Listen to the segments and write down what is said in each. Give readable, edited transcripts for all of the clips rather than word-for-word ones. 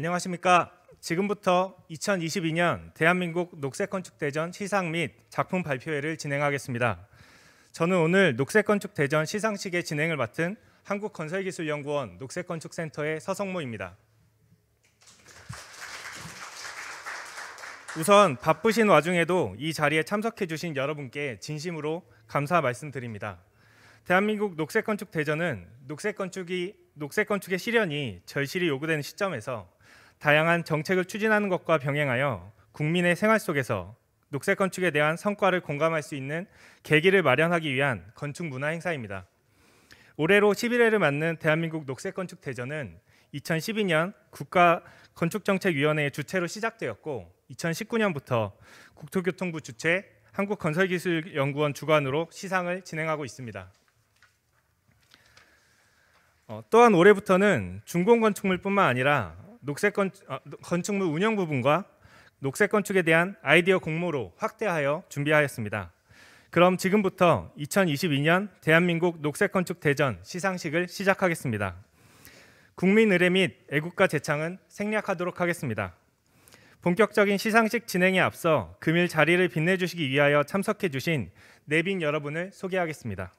안녕하십니까. 지금부터 2022년 대한민국 녹색건축대전 시상 및 작품 발표회를 진행하겠습니다. 저는 오늘 녹색건축대전 시상식의 진행을 맡은 한국건설기술연구원 녹색건축센터의 서성모입니다. 우선 바쁘신 와중에도 이 자리에 참석해 주신 여러분께 진심으로 감사 말씀드립니다. 대한민국 녹색건축대전은 녹색건축의 실현이 절실히 요구되는 시점에서 다양한 정책을 추진하는 것과 병행하여 국민의 생활 속에서 녹색건축에 대한 성과를 공감할 수 있는 계기를 마련하기 위한 건축문화 행사입니다. 올해로 11회를 맞는 대한민국 녹색건축대전은 2012년 국가건축정책위원회의 주최로 시작되었고 2019년부터 국토교통부 주최, 한국건설기술연구원 주관으로 시상을 진행하고 있습니다. 또한 올해부터는 준공건축물뿐만 아니라 건축물 운영 부분과 녹색건축에 대한 아이디어 공모로 확대하여 준비하였습니다. 그럼 지금부터 2022년 대한민국 녹색건축대전 시상식을 시작하겠습니다. 국민 의례 및 애국가 제창은 생략하도록 하겠습니다. 본격적인 시상식 진행에 앞서 금일 자리를 빛내주시기 위하여 참석해 주신 내빈 여러분을 소개하겠습니다.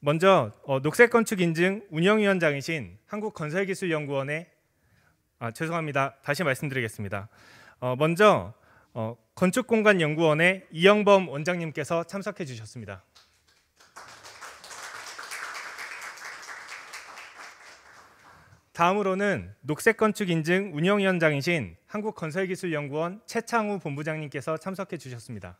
먼저 녹색건축인증 운영위원장이신 한국건설기술연구원의 죄송합니다. 다시 말씀드리겠습니다. 먼저 건축공간연구원의 이영범 원장님께서 참석해 주셨습니다. 다음으로는 녹색건축인증 운영위원장이신 한국건설기술연구원 최창우 본부장님께서 참석해 주셨습니다.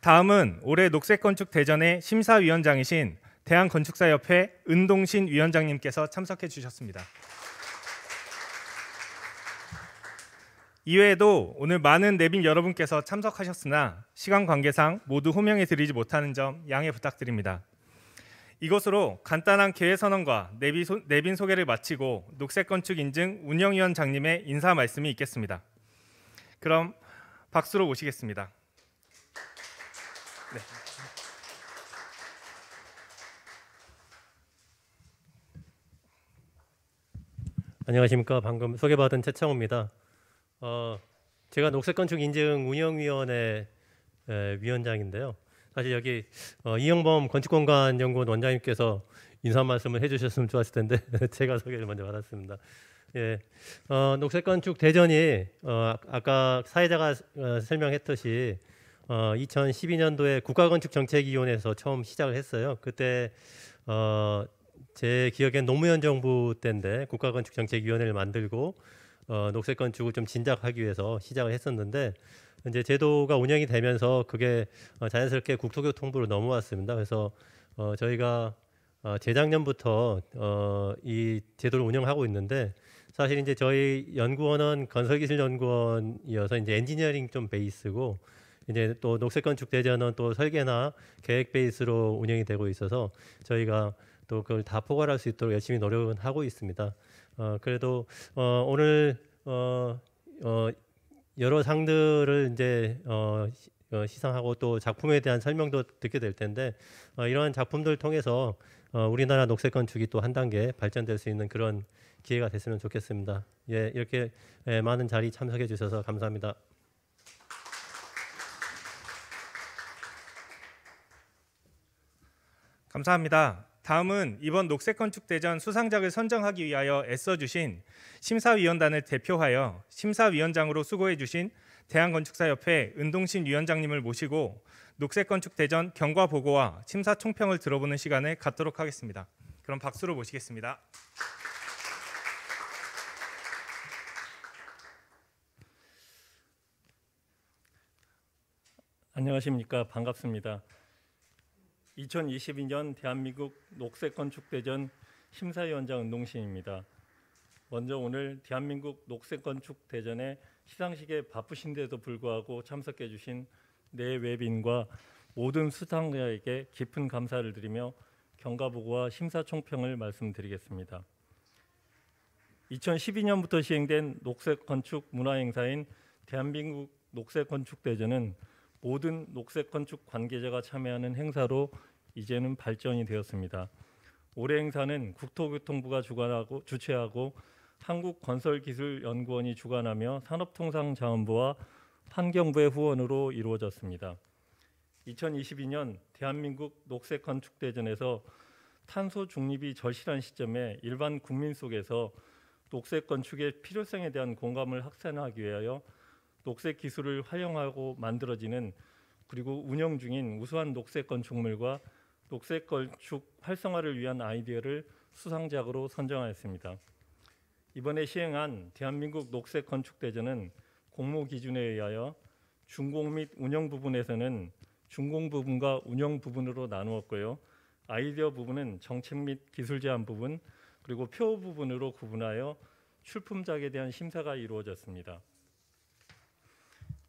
다음은 올해 녹색건축대전의 심사위원장이신 대한건축사협회 은동신 위원장님께서 참석해 주셨습니다. 이외에도 오늘 많은 내빈 여러분께서 참석하셨으나 시간 관계상 모두 호명해 드리지 못하는 점 양해 부탁드립니다. 이것으로 간단한 개회선언과 내빈 소개를 마치고 녹색건축인증 운영위원장님의 인사 말씀이 있겠습니다. 그럼 박수로 모시겠습니다. 네. 안녕하십니까. 방금 소개받은 최창호입니다. 제가 녹색건축인증 운영위원회 위원장인데요. 사실 여기 이영범 건축공간연구원 원장님께서 인사 말씀을 해주셨으면 좋았을 텐데 제가 소개를 먼저 받았습니다. 예, 녹색건축대전이 아까 사회자가 설명했듯이 2012년도에 국가건축정책위원회에서 처음 시작을 했어요. 그때 제 기억엔 노무현 정부 때인데 국가건축정책위원회를 만들고 녹색건축을 좀 진작하기 위해서 시작을 했었는데 이제 제도가 운영이 되면서 그게 자연스럽게 국토교통부로 넘어왔습니다. 그래서 저희가 재작년부터 이 제도를 운영하고 있는데 사실 이제 저희 연구원은 건설기술연구원이어서 이제 엔지니어링 좀 베이스고 이제 또 녹색건축대전은 또 설계나 계획 베이스로 운영이 되고 있어서 저희가 또 그걸 다 포괄할 수 있도록 열심히 노력은 하고 있습니다. 그래도 오늘 여러 상들을 이제 시상하고 또 작품에 대한 설명도 듣게 될 텐데 이러한 작품들을 통해서 우리나라 녹색건축이 또 한 단계 발전될 수 있는 그런 기회가 됐으면 좋겠습니다. 예, 이렇게 많은 자리 참석해 주셔서 감사합니다. 감사합니다. 다음은 이번 녹색건축대전 수상작을 선정하기 위하여 애써주신 심사위원단을 대표하여 심사위원장으로 수고해주신 대한건축사협회 은동신 위원장님을 모시고 녹색건축대전 경과보고와 심사총평을 들어보는 시간을 갖도록 하겠습니다. 그럼 박수로 모시겠습니다. 안녕하십니까. 반갑습니다. 2022년 대한민국 녹색건축대전 심사위원장 은동신입니다. 먼저 오늘 대한민국 녹색건축대전의 시상식에 바쁘신데도 불구하고 참석해 주신 네 외빈과 모든 수상자에게 깊은 감사를 드리며 경과보고와 심사총평을 말씀드리겠습니다. 2012년부터 시행된 녹색건축 문화행사인 대한민국 녹색건축대전은 모든 녹색건축 관계자가 참여하는 행사로 이제는 발전이 되었습니다. 올해 행사는 국토교통부가 주최하고 한국건설기술연구원이 주관하며 산업통상자원부와 환경부의 후원으로 이루어졌습니다. 2022년 대한민국 녹색건축대전에서 탄소 중립이 절실한 시점에 일반 국민 속에서 녹색 건축의 필요성에 대한 공감을 확산하기 위하여 녹색 기술을 활용하고 만들어지는 그리고 운영 중인 우수한 녹색 건축물과 녹색 건축 활성화를 위한 아이디어를 수상작으로 선정하였습니다. 이번에 시행한 대한민국 녹색 건축 대전은 공모 기준에 의하여 준공 및 운영 부분에서는 준공 부분과 운영 부분으로 나누었고요. 아이디어 부분은 정책 및 기술 제안 부분 그리고 표 부분으로 구분하여 출품작에 대한 심사가 이루어졌습니다.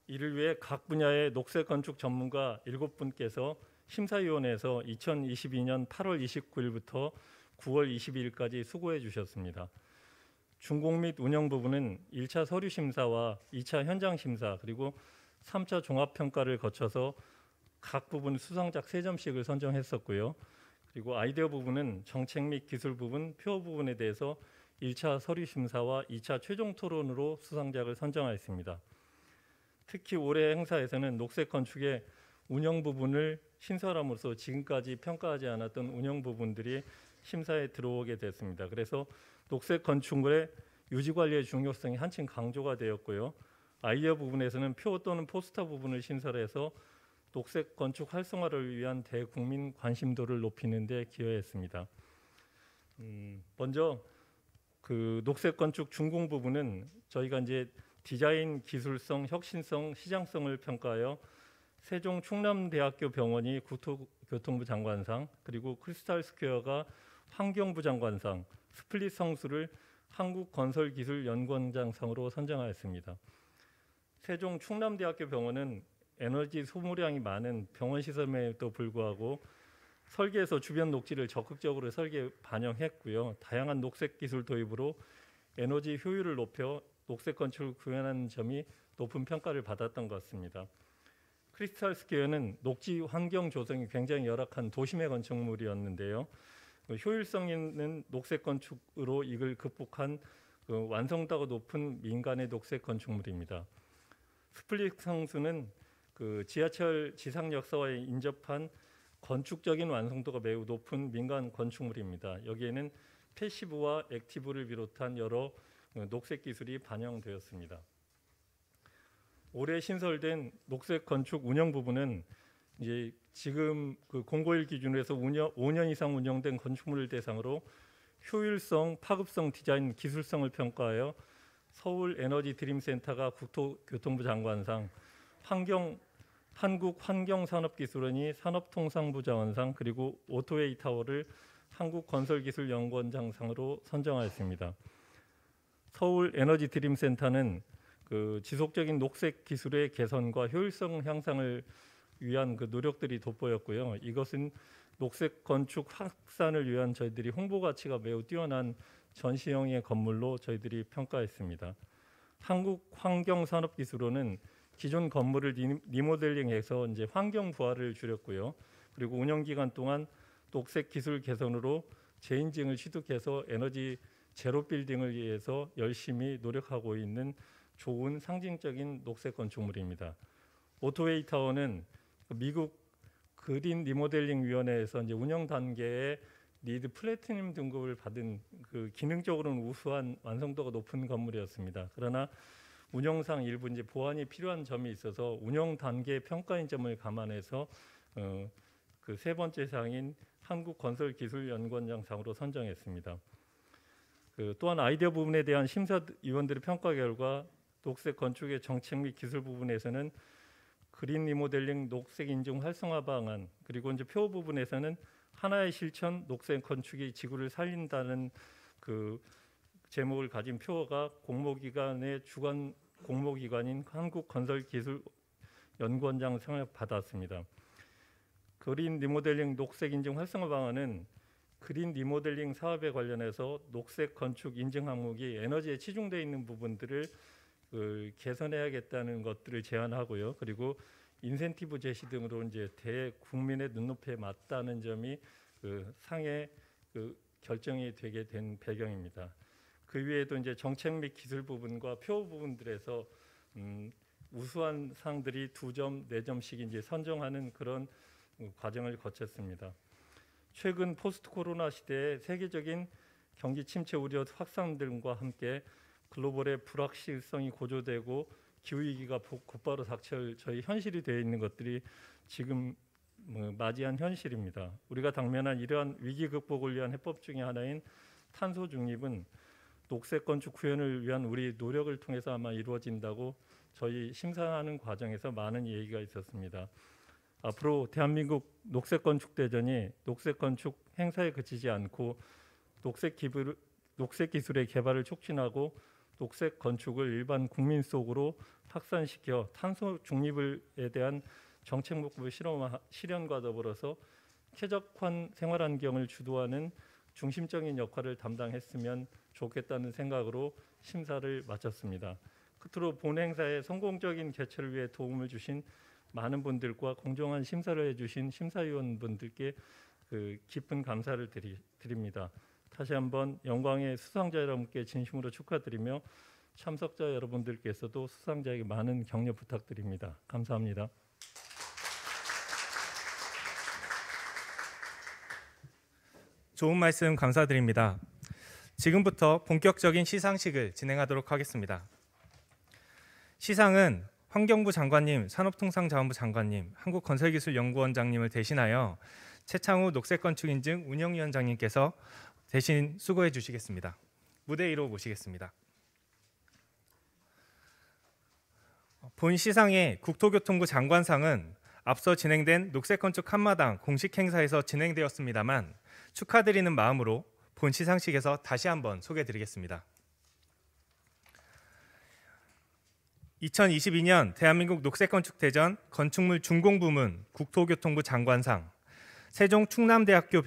이를 위해 각 분야의 녹색 건축 전문가 7분께서 심사위원회에서 2022년 8월 29일부터 9월 22일까지 수고해 주셨습니다. 준공 및 운영 부분은 1차 서류 심사와 2차 현장 심사 그리고 3차 종합 평가를 거쳐서 각 부분 수상작 3점씩을 선정했었고요. 그리고 아이디어 부분은 정책 및 기술 부분, 표 부분에 대해서 1차 서류 심사와 2차 최종 토론으로 수상작을 선정하였습니다. 특히 올해 행사에서는 녹색 건축의 운영 부분을 신설함으로써 지금까지 평가하지 않았던 운영 부분들이 심사에 들어오게 됐습니다. 그래서 녹색 건축물의 유지 관리의 중요성이 한층 강조가 되었고요. 아이디어 부분에서는 표 또는 포스터 부분을 신설해서 녹색 건축 활성화를 위한 대국민 관심도를 높이는 데 기여했습니다. 먼저 그 녹색 건축 준공 부분은 저희가 이제 디자인 기술성, 혁신성, 시장성을 평가하여 세종 충남대학교 병원이 국토교통부 장관상, 그리고 크리스탈 스퀘어가 환경부 장관상, 스플릿 성수를 한국건설기술연구원장상으로 선정하였습니다. 세종 충남대학교 병원은 에너지 소모량이 많은 병원 시설임에도 불구하고 설계에서 주변 녹지를 적극적으로 설계에 반영했고요. 다양한 녹색 기술 도입으로 에너지 효율을 높여 녹색 건축을 구현하는 점이 높은 평가를 받았던 것 같습니다. 크리스탈 스퀘어는 녹지 환경 조성이 굉장히 열악한 도심의 건축물이었는데요. 효율성 있는 녹색 건축으로 이걸 극복한 완성도가 높은 민간의 녹색 건축물입니다. 스플릿 성수는 지하철 지상 역사와에 인접한 건축적인 완성도가 매우 높은 민간 건축물입니다. 여기에는 패시브와 액티브를 비롯한 여러 녹색 기술이 반영되었습니다. 올해 신설된 녹색 건축 운영 부분은 이제 지금 공고일 기준으로 해서 5년 이상 운영된 건축물을 대상으로 효율성, 파급성, 디자인, 기술성을 평가하여 서울 에너지 드림센터가 국토교통부 장관상, 한국환경산업기술원이 산업통상부 자원상, 그리고 오토웨이 타워를 한국건설기술연구원장상으로 선정하였습니다. 서울 에너지 드림센터는 지속적인 녹색 기술의 개선과 효율성 향상을 위한 노력들이 돋보였고요. 이것은 녹색 건축 확산을 위한 저희들이 홍보 가치가 매우 뛰어난 전시형의 건물로 저희들이 평가했습니다. 한국환경산업기술원은 기존 건물을 리모델링해서 이제 환경 부하를 줄였고요. 그리고 운영 기간 동안 녹색 기술 개선으로 재인증을 취득해서 에너지 제로 빌딩을 위해서 열심히 노력하고 있는 좋은 상징적인 녹색 건축물입니다. 오토웨이 타워는 미국 그린 리모델링 위원회에서 이제 운영 단계에 리드 플래티넘 등급을 받은 기능적으로는 우수한 완성도가 높은 건물이었습니다. 그러나 운영상 일부 이제 보완이 필요한 점이 있어서 운영 단계 평가인 점을 감안해서 세 번째 상인 한국건설기술연구원장상으로 선정했습니다. 또한 아이디어 부분에 대한 심사위원들의 평가 결과 녹색 건축의 정책 및 기술 부분에서는 그린 리모델링 녹색 인증 활성화 방안, 그리고 이제 표 부분에서는 하나의 실천 녹색 건축이 지구를 살린다는 제목을 가진 표어가 공모기관의 주관 공모기관인 한국건설기술연구원장상을 받았습니다. 그린 리모델링 녹색 인증 활성화 방안은 그린 리모델링 사업에 관련해서 녹색 건축 인증 항목이 에너지에 치중되어 있는 부분들을 개선해야겠다는 것들을 제안하고요. 그리고 인센티브 제시 등으로 이제 대국민의 눈높이에 맞다는 점이 상의 그 결정이 되게 된 배경입니다. 그 외에도 이제 정책 및 기술 부분과 표 부분들에서 우수한 상들이 2점, 4점씩 이제 선정하는 그런 과정을 거쳤습니다. 최근 포스트 코로나 시대에 세계적인 경기 침체 우려 확산 등과 함께 글로벌의 불확실성이 고조되고 기후 위기가 곧바로 닥칠 저희 현실이 되어 있는 것들이 지금 맞이한 현실입니다. 우리가 당면한 이러한 위기 극복을 위한 해법 중에 하나인 탄소 중립은 녹색 건축 구현을 위한 우리 노력을 통해서 아마 이루어진다고 저희 심사하는 과정에서 많은 얘기가 있었습니다. 앞으로 대한민국 녹색 건축 대전이 녹색 건축 행사에 그치지 않고 녹색 기술의 개발을 촉진하고 녹색 건축을 일반 국민 속으로 확산시켜 탄소 중립에 대한 정책 목표 실현과 더불어서 쾌적한 생활 환경을 주도하는 중심적인 역할을 담당했으면 좋겠다는 생각으로 심사를 마쳤습니다. 끝으로 본 행사의 성공적인 개최를 위해 도움을 주신 많은 분들과 공정한 심사를 해주신 심사위원분들께 깊은 감사를 드립니다. 다시 한번 영광의 수상자 여러분께 진심으로 축하드리며 참석자 여러분들께서도 수상자에게 많은 격려 부탁드립니다. 감사합니다. 좋은 말씀 감사드립니다. 지금부터 본격적인 시상식을 진행하도록 하겠습니다. 시상은 환경부 장관님, 산업통상자원부 장관님, 한국건설기술연구원장님을 대신하여 최창우 녹색건축인증 운영위원장님께서 대신 수고해 주시겠습니다. 무대 위로 모시겠습니다. 본 시상의 국토교통부 장관상은 앞서 진행된 녹색건축 한마당 공식 행사에서 진행되었습니다만 축하드리는 마음으로 본 시상식에서 다시 한번 소개해드리겠습니다. 2022년 대한민국 녹색건축대전 건축물 준공부문 국토교통부 장관상 세종 충남대학교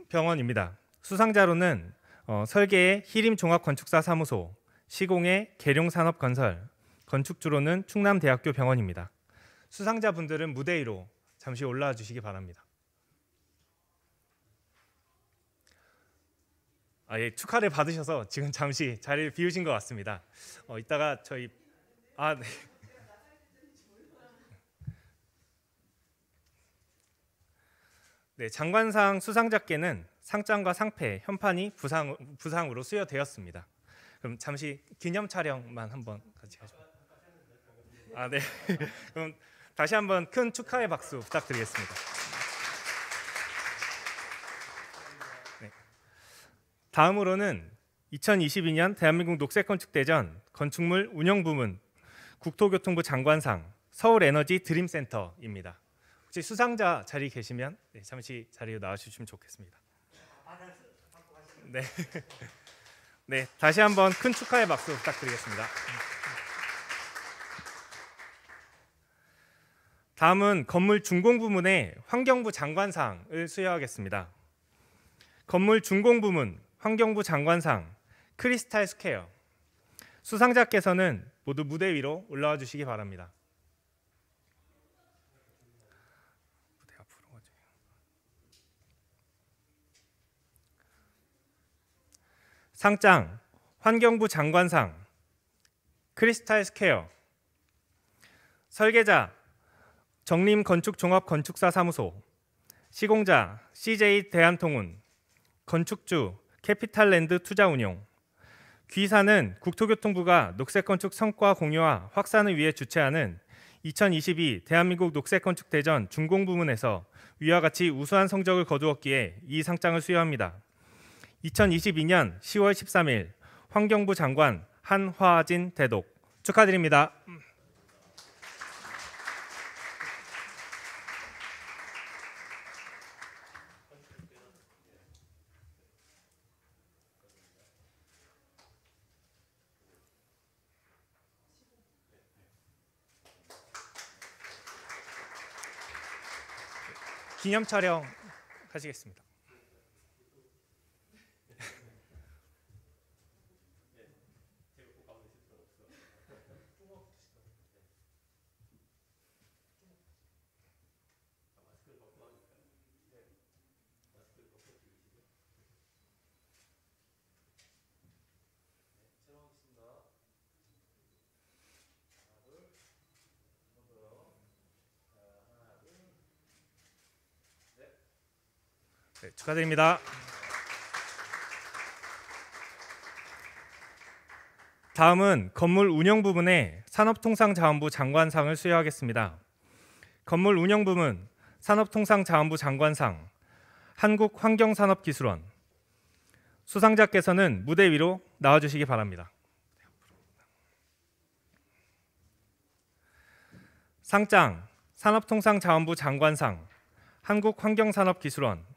병원입니다. 수상자로는 설계의 희림종합건축사 사무소, 시공의 계룡산업건설, 건축주로는 충남대학교 병원입니다. 수상자분들은 무대 위로 잠시 올라와 주시기 바랍니다. 예, 축하를 받으셔서 지금 잠시 자리를 비우신 것 같습니다. 이따가 저희 네. 네, 장관상 수상자께는 상장과 상패, 현판이 부상으로 수여되었습니다. 그럼 잠시 기념 촬영만 한번 같이 하죠. 네. 그럼 다시 한번 큰 축하의 박수 부탁드리겠습니다. 네. 다음으로는 2022년 대한민국 녹색건축대전 건축물 운영부문 국토교통부 장관상 서울에너지 드림센터입니다. 혹시 수상자 자리 계시면 잠시 자리로 나와주시면 좋겠습니다. 네. 네, 다시 한번 큰 축하의 박수 부탁드리겠습니다. 다음은 건물 준공 부문의 환경부 장관상을 수여하겠습니다. 건물 준공 부문 환경부 장관상 크리스탈 스퀘어 수상자께서는 모두 무대 위로 올라와 주시기 바랍니다. 무대 앞으로 가세요. 상장 환경부 장관상 크리스탈 스퀘어 설계자 정림건축종합건축사 사무소 시공자 CJ 대한통운 건축주 캐피탈랜드 투자운용 귀사는 국토교통부가 녹색건축 성과 공유와 확산을 위해 주최하는 2022 대한민국 녹색건축대전 준공부문에서 위와 같이 우수한 성적을 거두었기에 이 상장을 수여합니다. 2022년 10월 13일 환경부 장관 한화진 대독 축하드립니다. 기념 촬영 하시겠습니다. 네, 축하드립니다. 다음은 건물 운영 부문의 산업통상자원부 장관상을 수여하겠습니다. 건물 운영 부문 산업통상자원부 장관상 한국환경산업기술원 수상자께서는 무대 위로 나와주시기 바랍니다. 상장 산업통상자원부 장관상 한국환경산업기술원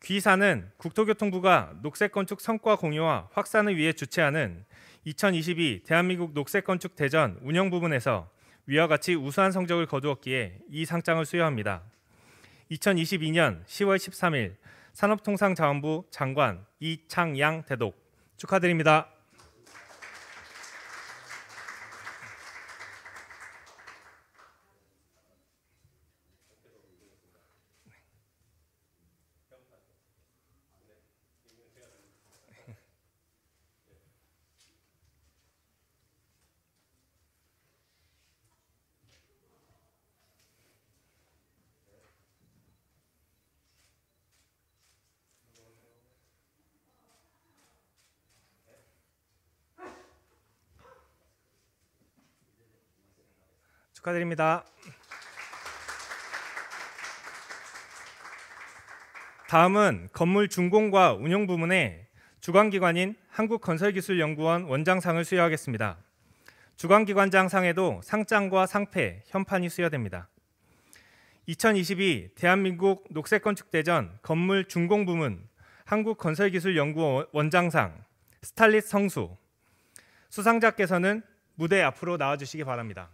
귀사는 국토교통부가 녹색건축 성과 공유와 확산을 위해 주최하는 2022 대한민국 녹색건축 대전 운영 부문에서 위와 같이 우수한 성적을 거두었기에 이 상장을 수여합니다. 2022년 10월 13일 산업통상자원부 장관 이창양 대독 축하드립니다. 축하드립니다. 다음은 건물 준공과 운영 부문의 주관기관인 한국건설기술연구원 원장상을 수여하겠습니다. 주관기관장 상에도 상장과 상패, 현판이 수여됩니다. 2022 대한민국 녹색건축대전 건물 준공 부문 한국건설기술연구원 원장상 스탈릿 성수 수상자께서는 무대 앞으로 나와주시기 바랍니다.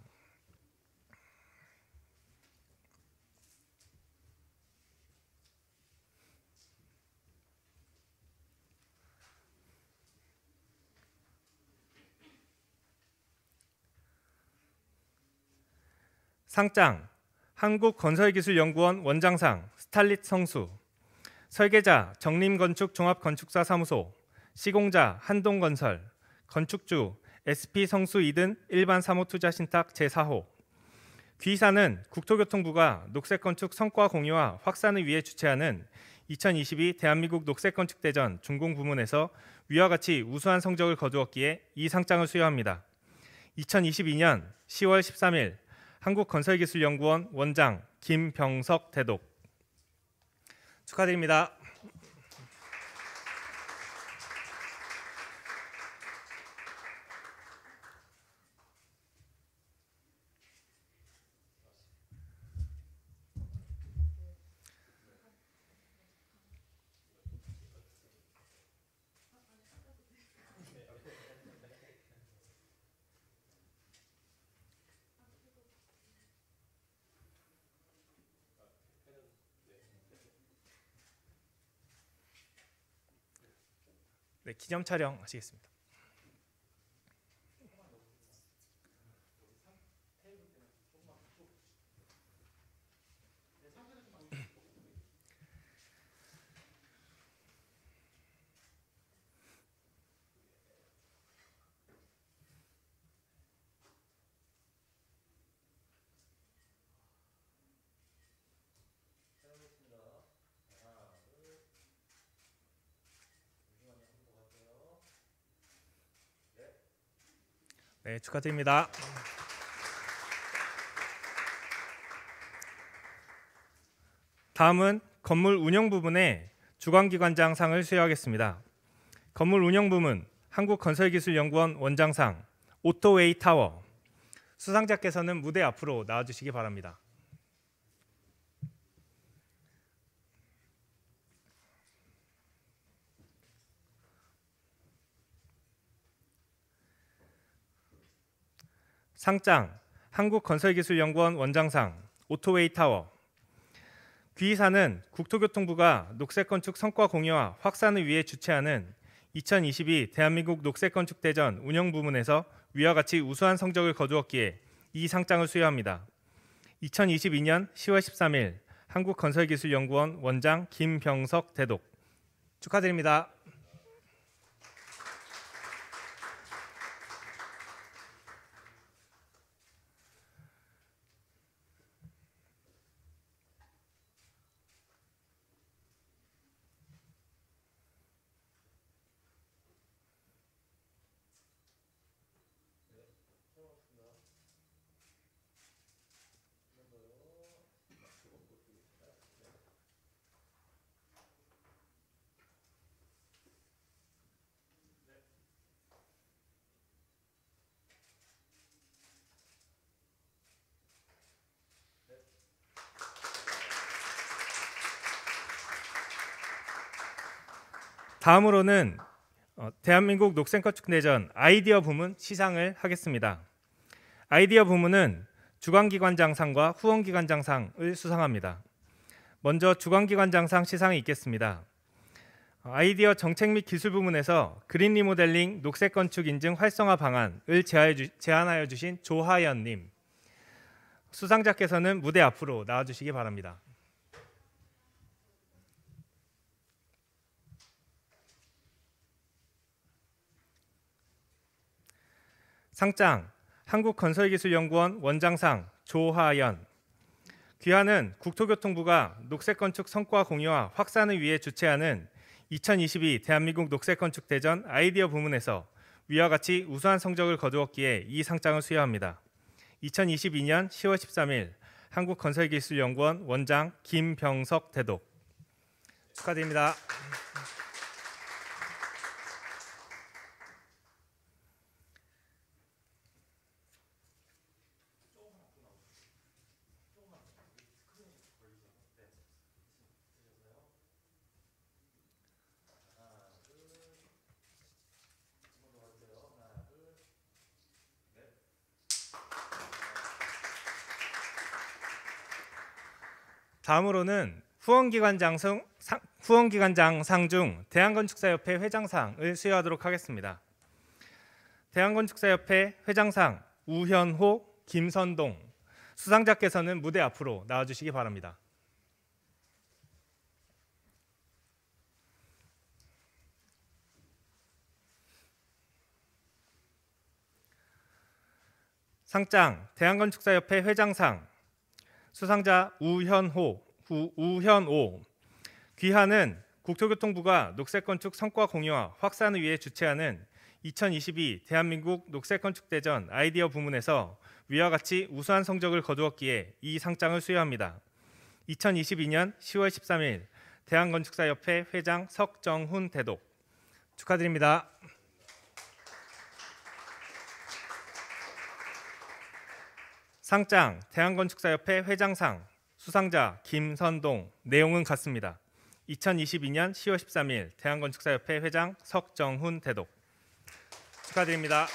상장 한국건설기술연구원 원장상 스탈릿 성수 설계자 정림건축종합건축사 사무소 시공자 한동건설 건축주 SP성수 2등 일반사모투자신탁 제4호 귀사는 국토교통부가 녹색건축 성과 공유와 확산을 위해 주최하는 2022 대한민국 녹색건축대전 준공부문에서 위와 같이 우수한 성적을 거두었기에 이 상장을 수여합니다. 2022년 10월 13일 한국건설기술연구원 원장 김병석 대독 축하드립니다. 네, 기념 촬영 하시겠습니다. 네, 축하드립니다. 다음은 건물 운영 부문의 주관기관장상을 수여하겠습니다. 건물 운영 부문 한국건설기술연구원 원장상 오토웨이 타워 수상자께서는 무대 앞으로 나와주시기 바랍니다. 상장 한국건설기술연구원 원장상 오토웨이 타워 귀이사는 국토교통부가 녹색건축 성과 공유와 확산을 위해 주최하는 2022 대한민국 녹색건축대전 운영 부문에서 위와 같이 우수한 성적을 거두었기에 이 상장을 수여합니다. 2022년 10월 13일 한국건설기술연구원 원장 김병석 대독 축하드립니다. 다음으로는 대한민국 녹색건축대전 아이디어 부문 시상을 하겠습니다. 아이디어 부문은 주관기관장상과 후원기관장상을 수상합니다. 먼저 주관기관장상 시상이 있겠습니다. 아이디어 정책 및 기술 부문에서 그린 리모델링 녹색건축 인증 활성화 방안을 제안하여 주신 조하연님, 수상자께서는 무대 앞으로 나와주시기 바랍니다. 상장 한국건설기술연구원 원장상 조하연. 귀하는 국토교통부가 녹색건축 성과 공유와 확산을 위해 주최하는 2022 대한민국 녹색건축대전 아이디어 부문에서 위와 같이 우수한 성적을 거두었기에 이 상장을 수여합니다. 2022년 10월 13일 한국건설기술연구원 원장 김병석 대독. 축하드립니다. 다음으로는 후원기관장상 중 대한건축사협회 회장상을 수여하도록 하겠습니다. 대한건축사협회 회장상 우현호, 김선동. 수상자께서는 무대 앞으로 나와주시기 바랍니다. 상장 대한건축사협회 회장상 수상자 우현호. 귀하는 국토교통부가 녹색건축 성과 공유와 확산을 위해 주최하는 2022 대한민국 녹색건축대전 아이디어 부문에서 위와 같이 우수한 성적을 거두었기에 이 상장을 수여합니다. 2022년 10월 13일 대한건축사협회 회장 석정훈 대독. 축하드립니다. 상장 대한건축사협회 회장상 수상자 김선동. 내용은 같습니다. 2022년 10월 13일 대한건축사협회 회장 석정훈 대독. 축하드립니다.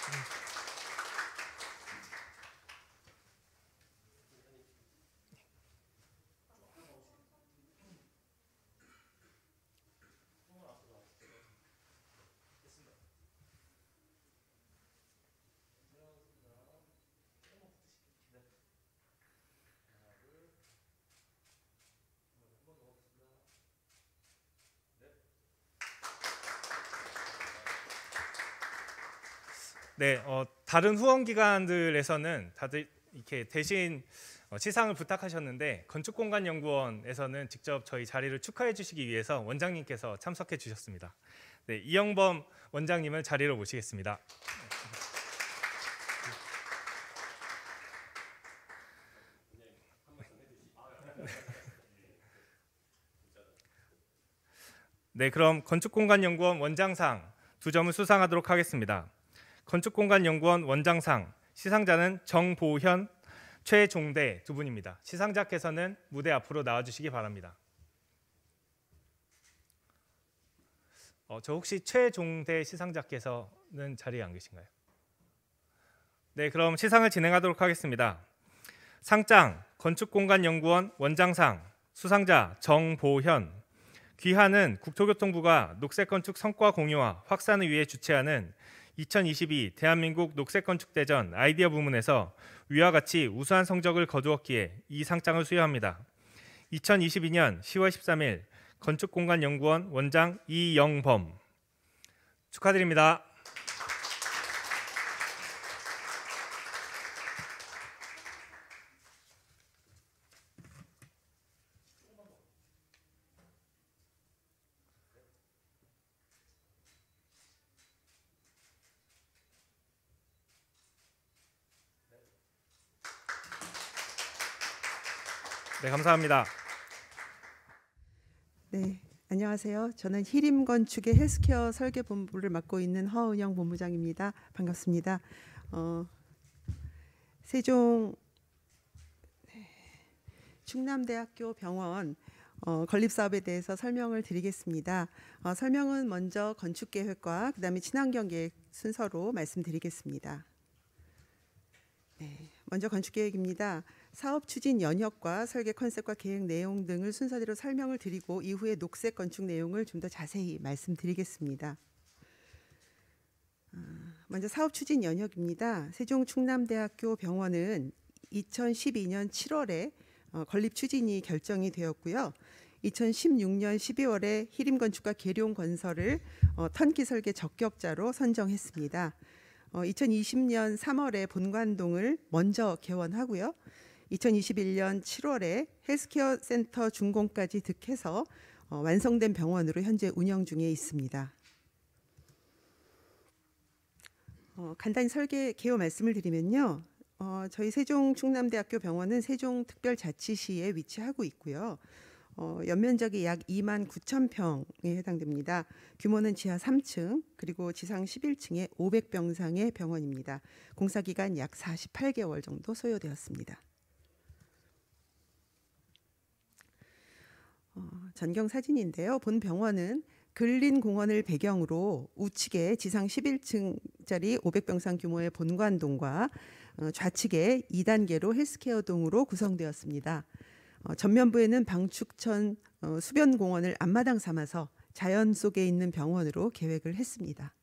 네, 다른 후원기관들에서는 다들 이렇게 대신 시상을 부탁하셨는데 건축공간연구원에서는 직접 저희 자리를 축하해 주시기 위해서 원장님께서 참석해 주셨습니다. 네, 이영범 원장님을 자리로 모시겠습니다. 네, 그럼 건축공간연구원 원장상 2점을 수상하도록 하겠습니다. 건축공간연구원 원장상 시상자는 정보현, 최종대 2분입니다. 시상자께서는 무대 앞으로 나와주시기 바랍니다. 저 혹시 최종대 시상자께서는 자리에 안 계신가요? 네, 그럼 시상을 진행하도록 하겠습니다. 상장 건축공간연구원 원장상 수상자 정보현. 귀하는 국토교통부가 녹색건축 성과 공유와 확산을 위해 주최하는 2022 대한민국 녹색건축대전 아이디어 부문에서 위와 같이 우수한 성적을 거두었기에 이 상장을 수여합니다. 2022년 10월 13일 건축공간연구원 원장 이영범. 축하드립니다. 네, 감사합니다. 네, 안녕하세요. 저는 히림건축의 헬스케어 설계본부를 맡고 있는 허은영 본부장입니다. 반갑습니다. 세종 충남대학교 병원 건립 사업에 대해서 설명을 드리겠습니다. 설명은 먼저 건축 계획과 그다음에 친환경 계획 순서로 말씀드리겠습니다. 네, 먼저 건축 계획입니다. 사업 추진 연역과 설계 컨셉과 계획 내용 등을 순서대로 설명을 드리고 이후에 녹색 건축 내용을 좀 더 자세히 말씀드리겠습니다. 먼저 사업 추진 연역입니다. 세종충남대학교 병원은 2012년 7월에 건립 추진이 결정이 되었고요. 2016년 12월에 희림건축과 계룡건설을 턴키 설계 적격자로 선정했습니다. 2020년 3월에 본관동을 먼저 개원하고요. 2021년 7월에 헬스케어 센터 준공까지 득해서 완성된 병원으로 현재 운영 중에 있습니다. 간단히 설계 개요 말씀을 드리면요. 저희 세종충남대학교 병원은 세종특별자치시에 위치하고 있고요. 연면적이 약 2만 9천 평에 해당됩니다. 규모는 지하 3층 그리고 지상 11층에 500병상의 병원입니다. 공사기간 약 48개월 정도 소요되었습니다. 전경 사진인데요. 본 병원은 근린공원을 배경으로 우측에 지상 11층짜리 500병상 규모의 본관동과 좌측에 2단계로 헬스케어동으로 구성되었습니다. 전면부에는 방축천 수변공원을 앞마당 삼아서 자연 속에 있는 병원으로 계획을 했습니다.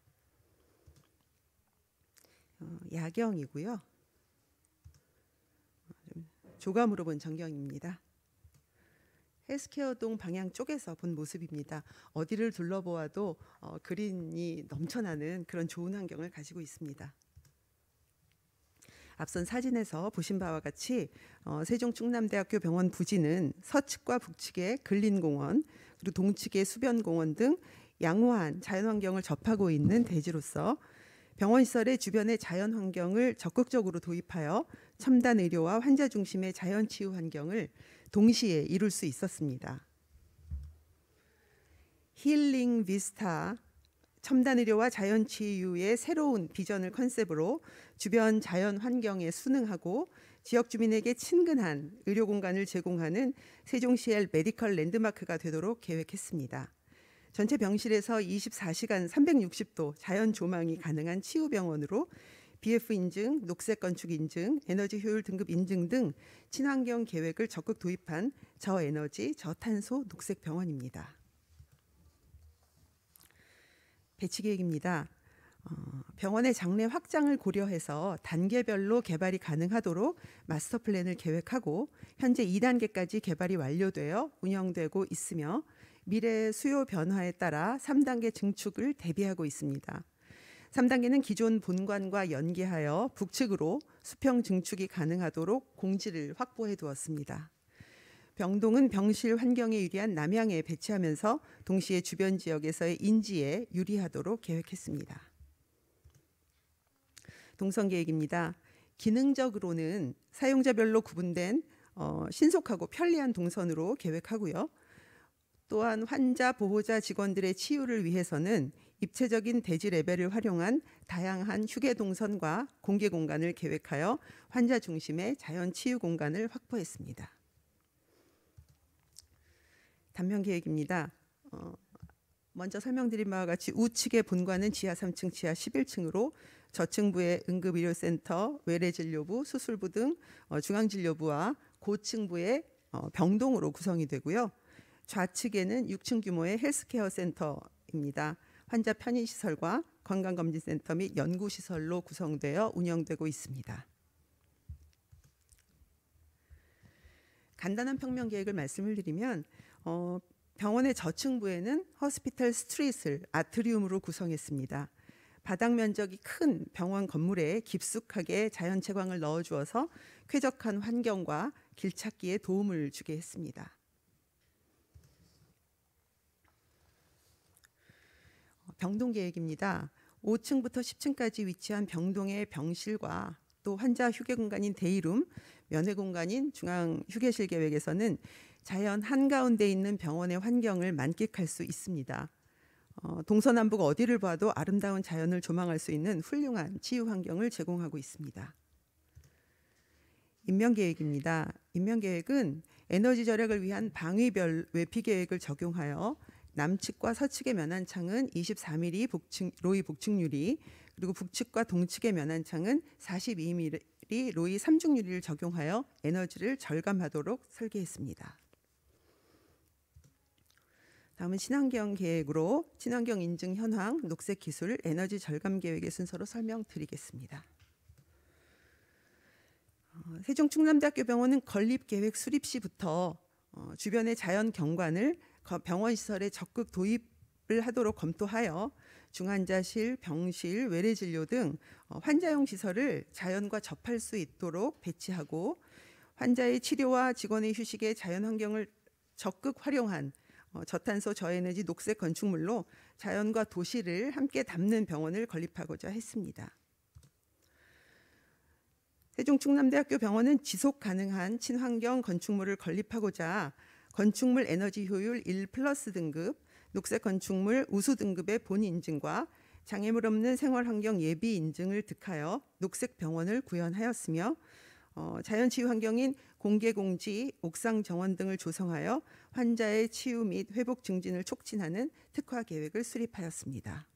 야경이고요. 조감으로 본 전경입니다. 헬스케어동 방향 쪽에서 본 모습입니다. 어디를 둘러보아도 그린이 넘쳐나는 그런 좋은 환경을 가지고 있습니다. 앞선 사진에서 보신 바와 같이 세종충남대학교 병원 부지는 서측과 북측에 근린공원 그리고 동측에 수변공원 등 양호한 자연환경을 접하고 있는 대지로서 병원 시설의 주변의 자연환경을 적극적으로 도입하여 첨단 의료와 환자 중심의 자연치유 환경을 동시에 이룰 수 있었습니다. 힐링 비스타 첨단 의료와 자연치유의 새로운 비전을 컨셉으로 주변 자연 환경에 순응하고 지역 주민에게 친근한 의료 공간을 제공하는 세종시엘 메디컬 랜드마크가 되도록 계획했습니다. 전체 병실에서 24시간 360도 자연 조망이 가능한 치유병원으로 BF 인증, 녹색 건축 인증, 에너지 효율 등급 인증 등 친환경 계획을 적극 도입한 저에너지, 저탄소 녹색 병원입니다. 배치 계획입니다. 병원의 장래 확장을 고려해서 단계별로 개발이 가능하도록 마스터 플랜을 계획하고 현재 2단계까지 개발이 완료되어 운영되고 있으며 미래 수요 변화에 따라 3단계 증축을 대비하고 있습니다. 3단계는 기존 본관과 연계하여 북측으로 수평 증축이 가능하도록 공지를 확보해 두었습니다. 병동은 병실 환경에 유리한 남향에 배치하면서 동시에 주변 지역에서의 인지에 유리하도록 계획했습니다. 동선 계획입니다. 기능적으로는 사용자별로 구분된 신속하고 편리한 동선으로 계획하고요. 또한 환자, 보호자, 직원들의 치유를 위해서는 입체적인 대지 레벨을 활용한 다양한 휴게 동선과 공개 공간을 계획하여 환자 중심의 자연 치유 공간을 확보했습니다. 단면 계획입니다. 먼저 설명드린 바와 같이 우측의 본관은 지하 3층, 지하 11층으로 저층부에 응급의료센터, 외래진료부, 수술부 등 중앙진료부와 고층부에 병동으로 구성이 되고요. 좌측에는 6층 규모의 헬스케어 센터입니다. 환자 편의시설과 건강검진센터 및 연구시설로 구성되어 운영되고 있습니다. 간단한 평면 계획을 말씀을 드리면 병원의 저층부에는 허스피탈 스트릿을 아트리움으로 구성했습니다. 바닥 면적이 큰 병원 건물에 깊숙하게 자연 채광을 넣어주어서 쾌적한 환경과 길찾기에 도움을 주게 했습니다. 병동 계획입니다. 5층부터 10층까지 위치한 병동의 병실과 또 환자 휴게 공간인 데이룸, 면회 공간인 중앙 휴게실 계획에서는 자연 한가운데 있는 병원의 환경을 만끽할 수 있습니다. 동서남북 어디를 봐도 아름다운 자연을 조망할 수 있는 훌륭한 치유 환경을 제공하고 있습니다. 인명 계획입니다. 인명 계획은 에너지 절약을 위한 방위별 외피 계획을 적용하여 남측과 서측의 면한창은 24mm 로이 복층 유리, 그리고 북측과 동측의 면한창은 42mm 로이 삼중 유리를 적용하여 에너지를 절감하도록 설계했습니다. 다음은 친환경 계획으로 친환경 인증 현황, 녹색 기술, 에너지 절감 계획의 순서로 설명드리겠습니다. 세종충남대학교 병원은 건립 계획 수립 시부터 주변의 자연 경관을 병원 시설에 적극 도입을 하도록 검토하여 중환자실, 병실, 외래 진료 등 환자용 시설을 자연과 접할 수 있도록 배치하고 환자의 치료와 직원의 휴식에 자연 환경을 적극 활용한 저탄소 저에너지 녹색 건축물로 자연과 도시를 함께 담는 병원을 건립하고자 했습니다. 세종충남대학교 병원은 지속 가능한 친환경 건축물을 건립하고자 건축물 에너지 효율 1+ 등급, 녹색 건축물 우수 등급의 본 인증과 장애물 없는 생활환경 예비 인증을 득하여 녹색 병원을 구현하였으며 자연치유 환경인 공개공지, 옥상 정원 등을 조성하여 환자의 치유 및 회복 증진을 촉진하는 특화 계획을 수립하였습니다.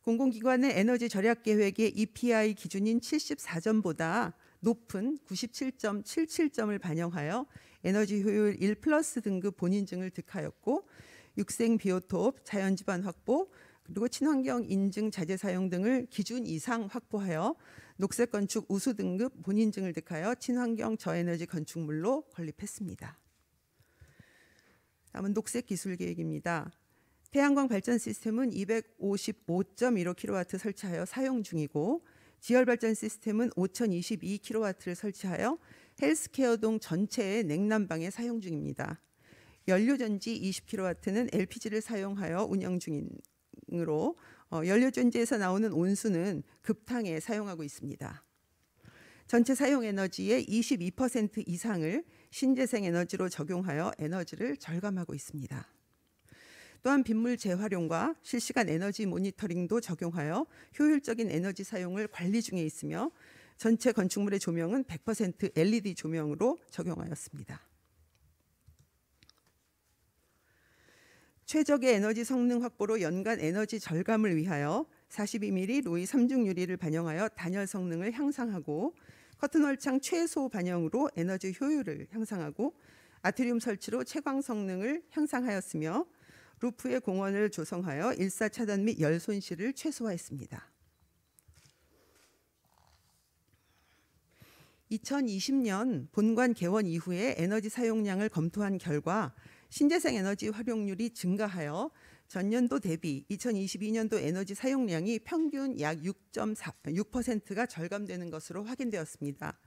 공공기관의 에너지 절약 계획의 EPI 기준인 74점보다 높은 97.77점을 반영하여 에너지 효율 1+ 등급 본인증을 득하였고 육생 비오톱, 자연지반 확보, 그리고 친환경 인증 자재 사용 등을 기준 이상 확보하여 녹색 건축 우수 등급 본인증을 득하여 친환경 저에너지 건축물로 건립했습니다. 다음은 녹색 기술 계획입니다. 태양광 발전 시스템은 255.15kW 설치하여 사용 중이고 지열 발전 시스템은 5022kW를 설치하여 헬스케어 동 전체의 냉난방에 사용 중입니다. 연료전지 20kW는 LPG를 사용하여 운영 중이므로 연료전지에서 나오는 온수는 급탕에 사용하고 있습니다. 전체 사용 에너지의 22% 이상을 신재생 에너지로 적용하여 에너지를 절감하고 있습니다. 또한 빗물 재활용과 실시간 에너지 모니터링도 적용하여 효율적인 에너지 사용을 관리 중에 있으며 전체 건축물의 조명은 100% LED 조명으로 적용하였습니다. 최적의 에너지 성능 확보로 연간 에너지 절감을 위하여 42mm 로이 삼중 유리를 반영하여 단열 성능을 향상하고 커튼 월창 최소 반영으로 에너지 효율을 향상하고 아트리움 설치로 채광 성능을 향상하였으며 루프에 공원을 조성하여 일사 차단 및 열 손실을 최소화했습니다. 2020년 본관 개원 이후에 에너지 사용량을 검토한 결과 신재생 에너지 활용률이 증가하여 전년도 대비 2022년도 에너지 사용량이 평균 약 6.6%가 절감되는 것으로 확인되었습니다.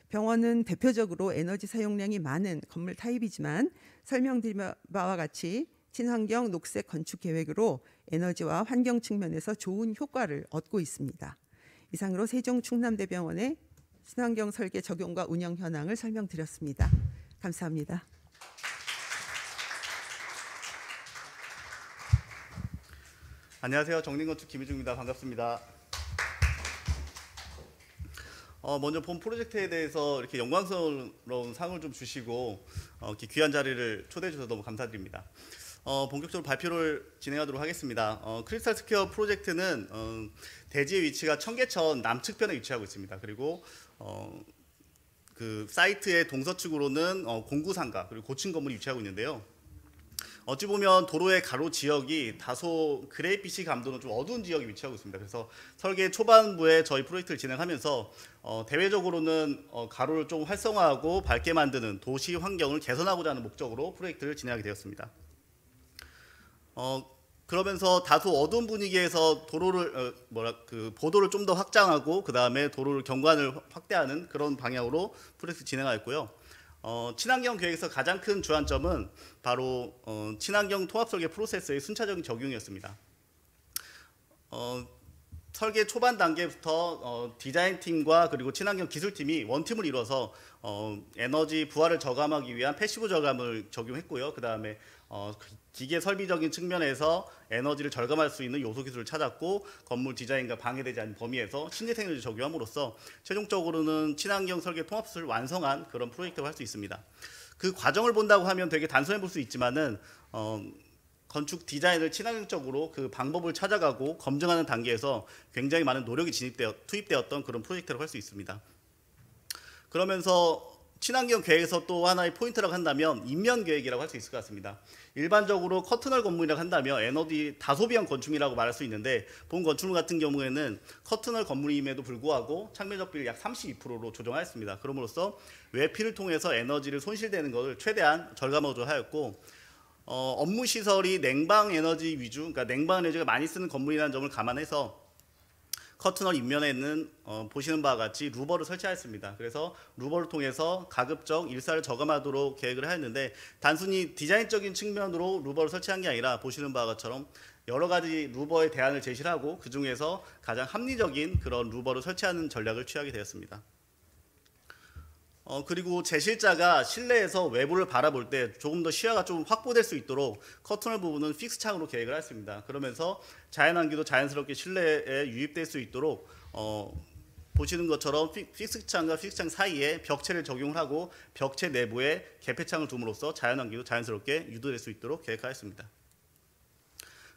병원은 대표적으로 에너지 사용량이 많은 건물 타입이지만 설명드린 바와 같이 친환경 녹색 건축 계획으로 에너지와 환경 측면에서 좋은 효과를 얻고 있습니다. 이상으로 세종충남대병원의 친환경 설계 적용과 운영 현황을 설명드렸습니다. 감사합니다. 안녕하세요. 정린건축 김희중입니다. 반갑습니다. 먼저 본 프로젝트에 대해서 이렇게 영광스러운 상을 좀 주시고 이렇게 귀한 자리를 초대해 주셔서 너무 감사드립니다. 본격적으로 발표를 진행하도록 하겠습니다. 크리스탈 스퀘어 프로젝트는 대지의 위치가 청계천 남측편에 위치하고 있습니다. 그리고 그 사이트의 동서측으로는 공구상가 그리고 고층 건물이 위치하고 있는데요. 어찌 보면 도로의 가로 지역이 다소 그레이빛이 감도는 좀 어두운 지역에 위치하고 있습니다. 그래서 설계 초반부에 저희 프로젝트를 진행하면서 대외적으로는 가로를 좀 활성화하고 밝게 만드는 도시 환경을 개선하고자 하는 목적으로 프로젝트를 진행하게 되었습니다. 그러면서 다소 어두운 분위기에서 도로를 보도를 좀 더 확장하고 그 다음에 도로를 경관을 확대하는 그런 방향으로 프로젝트 진행하였고요. 친환경 계획에서 가장 큰 주안점은 바로 친환경 통합 설계 프로세스의 순차적인 적용이었습니다. 설계 초반 단계부터 디자인 팀과 그리고 친환경 기술팀이 원팀을 이뤄서 에너지 부하를 저감하기 위한 패시브 저감을 적용했고요. 그 다음에 기계 설비적인 측면에서 에너지를 절감할 수 있는 요소 기술을 찾았고 건물 디자인과 방해되지 않는 범위에서 신재 테크놀로지 적용함으로써 최종적으로는 친환경 설계 통합술을 완성한 그런 프로젝트를 할 수 있습니다. 그 과정을 본다고 하면 되게 단순해 볼 수 있지만은 건축 디자인을 친환경적으로 그 방법을 찾아가고 검증하는 단계에서 굉장히 많은 노력이 투입되었던 그런 프로젝트라고 할 수 있습니다. 그러면서 친환경 계획에서 또 하나의 포인트라고 한다면 인면 계획이라고 할 수 있을 것 같습니다. 일반적으로 커튼홀 건물이라고 한다면 에너지 다소비형 건축이라고 말할 수 있는데 본 건축물 같은 경우에는 커튼홀 건물임에도 불구하고 창면적 비를 약 32%로 조정하였습니다. 그럼으로써 외피를 통해서 에너지를 손실되는 것을 최대한 절감하도록 하였고 업무 시설이 냉방 에너지 위주, 그러니까 냉방 에너지가 많이 쓰는 건물이라는 점을 감안해서 커튼홀 인면에는 보시는 바와 같이 루버를 설치하였습니다. 그래서 루버를 통해서 가급적 일사를 저감하도록 계획을 하였는데 단순히 디자인적인 측면으로 루버를 설치한 게 아니라 보시는 바와 것처럼 여러 가지 루버의 대안을 제시를 하고 그 중에서 가장 합리적인 그런 루버를 설치하는 전략을 취하게 되었습니다. 그리고 제실자가 실내에서 외부를 바라볼 때 조금 더 시야가 좀 확보될 수 있도록 커튼홀 부분은 픽스 창으로 계획을 했습니다. 그러면서 자연환기도 자연스럽게 실내에 유입될 수 있도록 보시는 것처럼 픽스 창과 픽스 창 사이에 벽체를 적용을 하고 벽체 내부에 개폐창을 둠으로써 자연환기도 자연스럽게 유도될 수 있도록 계획하였습니다.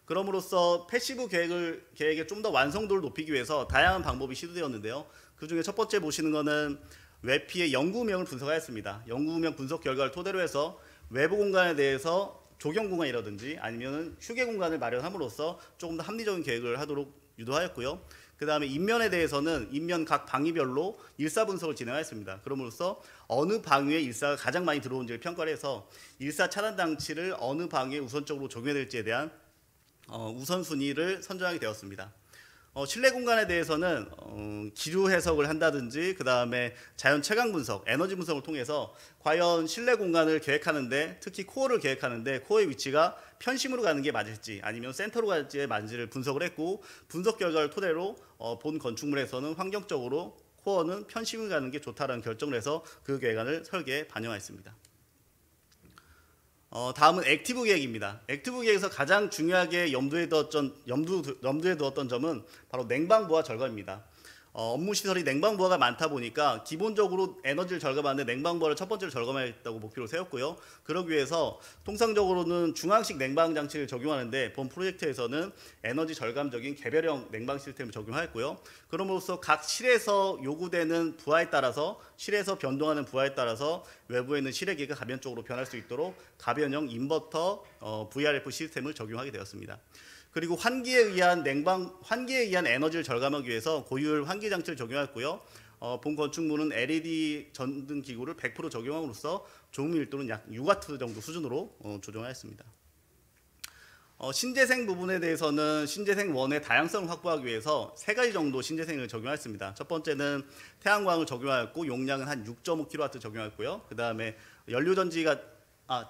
그럼으로써 패시브 계획의 좀 더 완성도를 높이기 위해서 다양한 방법이 시도되었는데요. 그 중에 첫 번째 보시는 거는 외피의 영구음영을 분석하였습니다. 영구음영 분석 결과를 토대로 해서 외부 공간에 대해서 조경 공간이라든지 아니면 휴게 공간을 마련함으로써 조금 더 합리적인 계획을 하도록 유도하였고요. 그 다음에 인면에 대해서는 인면 각 방위별로 일사 분석을 진행하였습니다. 그럼으로써 어느 방위에 일사가 가장 많이 들어온지를 평가를 해서 일사 차단 장치를 어느 방위에 우선적으로 적용해야 될지에 대한 우선순위를 선정하게 되었습니다. 실내 공간에 대해서는 기류 해석을 한다든지 그 다음에 자연 체감 분석, 에너지 분석을 통해서 과연 실내 공간을 계획하는데 특히 코어를 계획하는데 코어의 위치가 편심으로 가는 게 맞을지 아니면 센터로 갈지에 맞을지를 분석을 했고 분석 결과를 토대로 본 건축물에서는 환경적으로 코어는 편심을 가는 게 좋다라는 결정을 해서 그 계획안을 설계에 반영하였습니다. 다음은 액티브 계획입니다. 액티브 계획에서 가장 중요하게 염두에 두었던 점은 바로 냉방부하 절감입니다. 업무 시설이 냉방부하가 많다 보니까 기본적으로 에너지를 절감하는데 냉방부하를 첫 번째로 절감하겠다고 목표를 세웠고요. 그러기 위해서 통상적으로는 중앙식 냉방 장치를 적용하는데 본 프로젝트에서는 에너지 절감적인 개별형 냉방 시스템을 적용하였고요. 그럼으로써 각 실에서 요구되는 부하에 따라서 실에서 변동하는 부하에 따라서 외부에 있는 실외기가 가변적으로 변할 수 있도록 가변형 인버터 VRF 시스템을 적용하게 되었습니다. 그리고 환기에 의한 에너지를 절감하기 위해서 고효율 환기 장치를 적용했고요. 본 건축물은 LED 전등 기구를 100% 적용함으로써 조명 밀도는 약 6W 정도 수준으로 조정하였습니다. 신재생 부분에 대해서는 신재생 원의 다양성을 확보하기 위해서 3가지 정도 신재생을 적용했습니다. 첫 번째는 태양광을 적용하였고 용량은 한 6.5kW 적용했고요. 그 다음에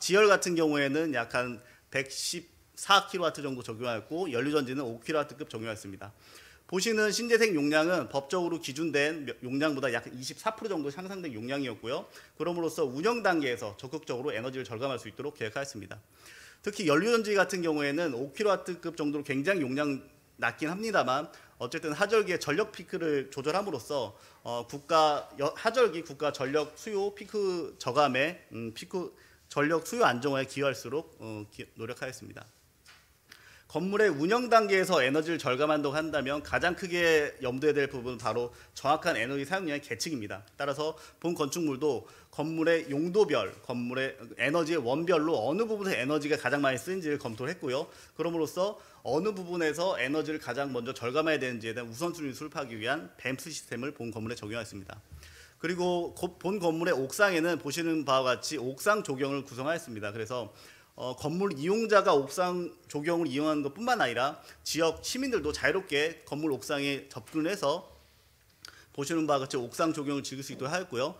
지열 같은 경우에는 약 한 114kW 정도 적용하였고 연료전지는 5kW급 적용하였습니다. 보시는 신재생 용량은 법적으로 기준된 용량보다 약 24% 정도 향상된 용량이었고요. 그럼으로써 운영 단계에서 적극적으로 에너지를 절감할 수 있도록 계획하였습니다. 특히 연료전지 같은 경우에는 5kW급 정도로 굉장히 용량 낮긴 합니다만 어쨌든 하절기의 전력 피크를 조절함으로써 하절기 국가 전력 수요 피크 저감에 피크 전력 수요 안정화에 기여할수록 노력하였습니다. 건물의 운영 단계에서 에너지를 절감한다고 한다면 가장 크게 염두해야 될 부분은 바로 정확한 에너지 사용량의 계측입니다. 따라서 본 건축물도 건물의 용도별, 건물의 에너지의 원별로 어느 부분에서 에너지가 가장 많이 쓰인지를 검토를 했고요. 그럼으로써 어느 부분에서 에너지를 가장 먼저 절감해야 되는지에 대한 우선순위를 수립하기 위한 뱀프 시스템을 본 건물에 적용하였습니다. 그리고 본 건물의 옥상에는 보시는 바와 같이 옥상 조경을 구성하였습니다. 그래서 건물 이용자가 옥상 조경을 이용하는 것뿐만 아니라 지역 시민들도 자유롭게 건물 옥상에 접근해서 보시는 바와 같이 옥상 조경을 즐길 수 있도록 하였고요.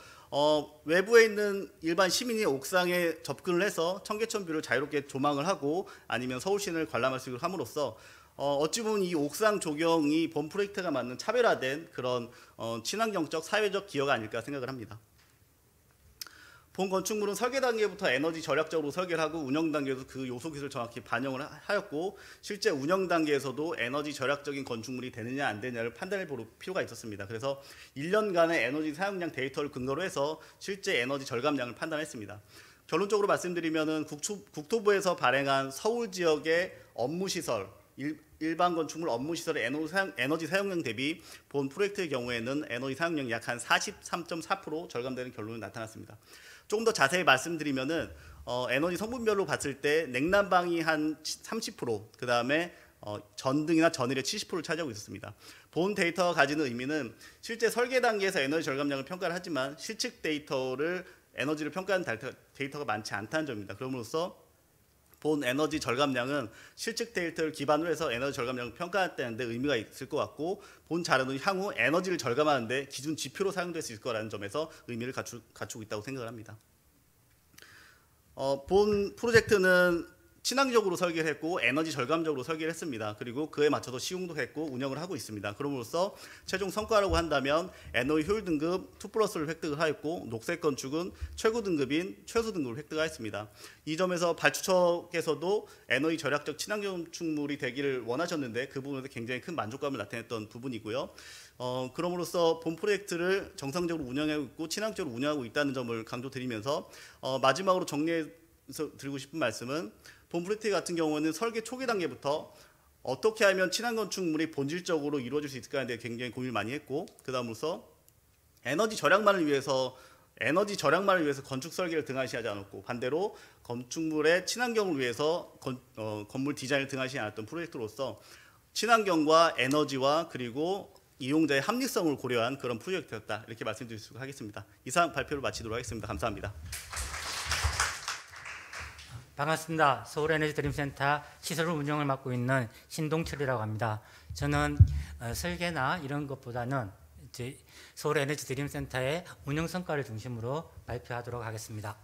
외부에 있는 일반 시민이 옥상에 접근을 해서 청계천 뷰를 자유롭게 조망을 하고 아니면 서울 시내를 관람할 수 있도록 함으로써 어찌 보면 이 옥상 조경이 본 프로젝트가 맞는 차별화된 그런 친환경적 사회적 기여가 아닐까 생각을 합니다. 본 건축물은 설계 단계부터 에너지 절약적으로 설계를 하고 운영 단계에서 그 요소 기술을 정확히 반영을 하였고 실제 운영 단계에서도 에너지 절약적인 건축물이 되느냐 안 되느냐를 판단해 볼 필요가 있었습니다. 그래서 1년간의 에너지 사용량 데이터를 근거로 해서 실제 에너지 절감량을 판단했습니다. 결론적으로 말씀드리면은 국토부에서 발행한 서울 지역의 업무시설 일반 건축물 업무시설의 에너지 사용량 대비 본 프로젝트의 경우에는 에너지 사용량이 약 한 43.4% 절감되는 결론이 나타났습니다. 조금 더 자세히 말씀드리면은 에너지 성분별로 봤을 때 냉난방이 한 30%, 그 다음에 전등이나 전일의 70%를 차지하고 있었습니다. 본 데이터가 가지는 의미는 실제 설계 단계에서 에너지 절감량을 평가를 하지만 실측 에너지를 평가하는 데이터가 많지 않다는 점입니다. 그럼으로써 본 에너지 절감량은 실측 데이터를 기반으로 해서 에너지 절감량을 평가했다는 데 의미가 있을 것 같고 본 자료는 향후 에너지를 절감하는 데 기준 지표로 사용될 수 있을 거라는 점에서 의미를 갖추고 있다고 생각을 합니다. 본 프로젝트는 친환경적으로 설계를 했고 에너지 절감적으로 설계를 했습니다. 그리고 그에 맞춰서 시공도 했고 운영을 하고 있습니다. 그럼으로써 최종 성과라고 한다면 에너지 효율 등급 2+를 획득을 하였고 녹색 건축은 최고 등급인 최소 등급을 획득하였습니다. 이 점에서 발주처께서도 에너지 절약적 친환경 건축물이 되기를 원하셨는데 그 부분에서 굉장히 큰 만족감을 나타냈던 부분이고요. 그럼으로써 본 프로젝트를 정상적으로 운영하고 있고 친환경적으로 운영하고 있다는 점을 강조드리면서 마지막으로 정리해서 드리고 싶은 말씀은 본 프로젝트 같은 경우는 설계 초기 단계부터 어떻게 하면 친환경 건축물이 본질적으로 이루어질 수 있을까에 대해 굉장히 고민을 많이 했고 그다음으로써 에너지 절약만을 위해서 건축 설계를 등한시하지 않았고 반대로 건축물의 친환경을 위해서 건물 디자인을 등한시하지 않았던 프로젝트로서 친환경과 에너지와 그리고 이용자의 합리성을 고려한 그런 프로젝트였다. 이렇게 말씀드릴 수 하겠습니다. 이상 발표를 마치도록 하겠습니다. 감사합니다. 반갑습니다. 서울에너지 드림센터 시설 운영을 맡고 있는 신동철이라고 합니다. 저는 설계나 이런 것보다는 이제 서울에너지 드림센터의 운영 성과를 중심으로 발표하도록 하겠습니다.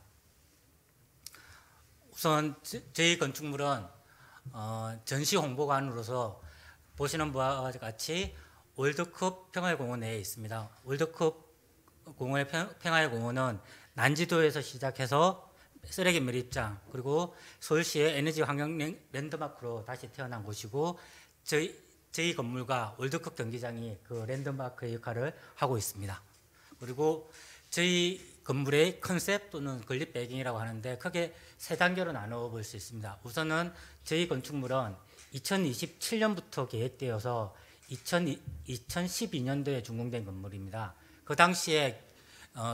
우선 저희 건축물은 전시 홍보관으로서 보시는 바와 같이 월드컵 평화공원 내에 있습니다. 월드컵 평화공원은 난지도에서 시작해서 쓰레기 매립장 그리고 서울시의 에너지 환경 랜드마크로 다시 태어난 곳이고 저희 건물과 월드컵 경기장이 그 랜드마크의 역할을 하고 있습니다. 그리고 저희 건물의 컨셉 또는 건립 배경이라고 하는데 크게 세 단계로 나눠 볼 수 있습니다. 우선은 저희 건축물은 2027년부터 계획되어서 2012년도에 준공된 건물입니다. 그 당시에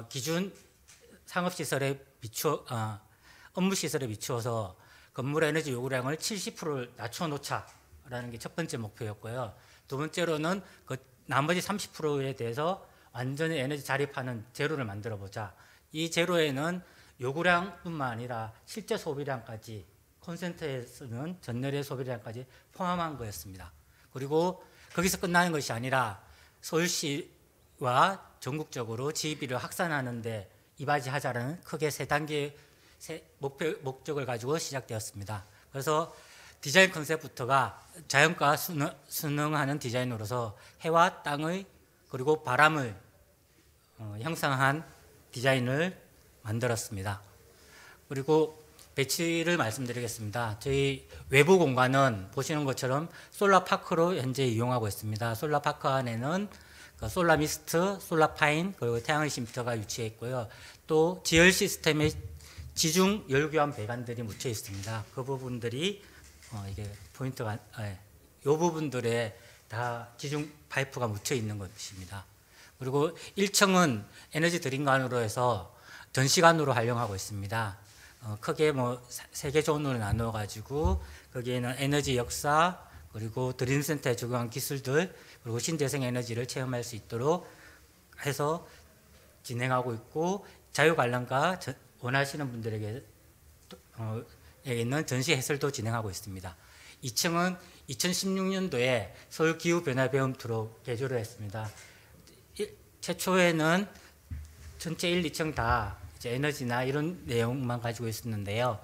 기준 상업시설에 업무시설에 비추어서 건물 에너지 요구량을 70%를 낮춰놓자라는 게 첫 번째 목표였고요. 두 번째로는 그 나머지 30%에 대해서 완전히 에너지 자립하는 제로를 만들어보자. 이 제로에는 요구량뿐만 아니라 실제 소비량까지 콘센트에 쓰는 전열의 소비량까지 포함한 거였습니다. 그리고 거기서 끝나는 것이 아니라 서울시와 전국적으로 지휘비를 확산하는 데 이바지하자라는 크게 세 단계의 목적을 가지고 시작되었습니다. 그래서 디자인 컨셉부터가 자연과 순응하는 디자인으로서 해와 땅의 그리고 바람을 형상한 디자인을 만들었습니다. 그리고 배치를 말씀드리겠습니다. 저희 외부 공간은 보시는 것처럼 솔라파크로 현재 이용하고 있습니다. 솔라파크 안에는 솔라미스트, 솔라파인, 그리고 태양의 쉼터가 위치해 있고요. 또 지열 시스템의 지중 열교환 배관들이 묻혀 있습니다. 그 부분들이 이게 포인트가, 이 부분들에 다 지중 파이프가 묻혀 있는 것입니다. 그리고 1층은 에너지 드림관으로 해서 전시관으로 활용하고 있습니다. 크게 뭐 3개 존으로 나누어 가지고 거기에는 에너지 역사 그리고 드림센터에 적용한 기술들 그리고 신재생 에너지를 체험할 수 있도록 해서 진행하고 있고 자유관람과 원하시는 분들에게 에게는 전시 해설도 진행하고 있습니다. 2층은 2016년도에 서울기후변화배움투로 개조를 했습니다. 최초에는 전체 1, 2층 다 이제 에너지나 이런 내용만 가지고 있었는데요.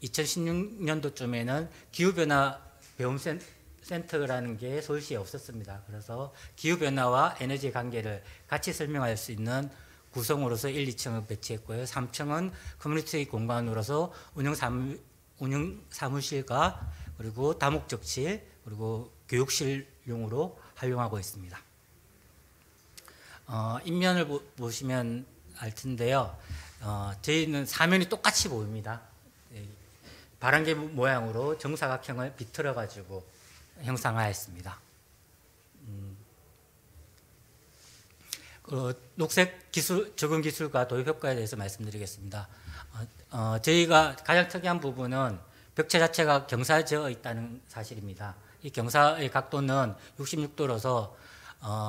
2016년도쯤에는 기후변화 배움센터라는 게 서울시에 없었습니다. 그래서 기후변화와 에너지 관계를 같이 설명할 수 있는 구성으로서 1, 2층을 배치했고요. 3층은 커뮤니티 공간으로서 운영 사무실과 그리고 다목적실 그리고 교육실용으로 활용하고 있습니다. 인면을 보시면 알 텐데요. 저희는 사면이 똑같이 보입니다. 바람개 모양으로 정사각형을 비틀어 가지고 형상화했습니다. 녹색 기술 적응 기술과 도입 효과에 대해서 말씀드리겠습니다. 저희가 가장 특이한 부분은 벽체 자체가 경사져 있다는 사실입니다. 이 경사의 각도는 66도로서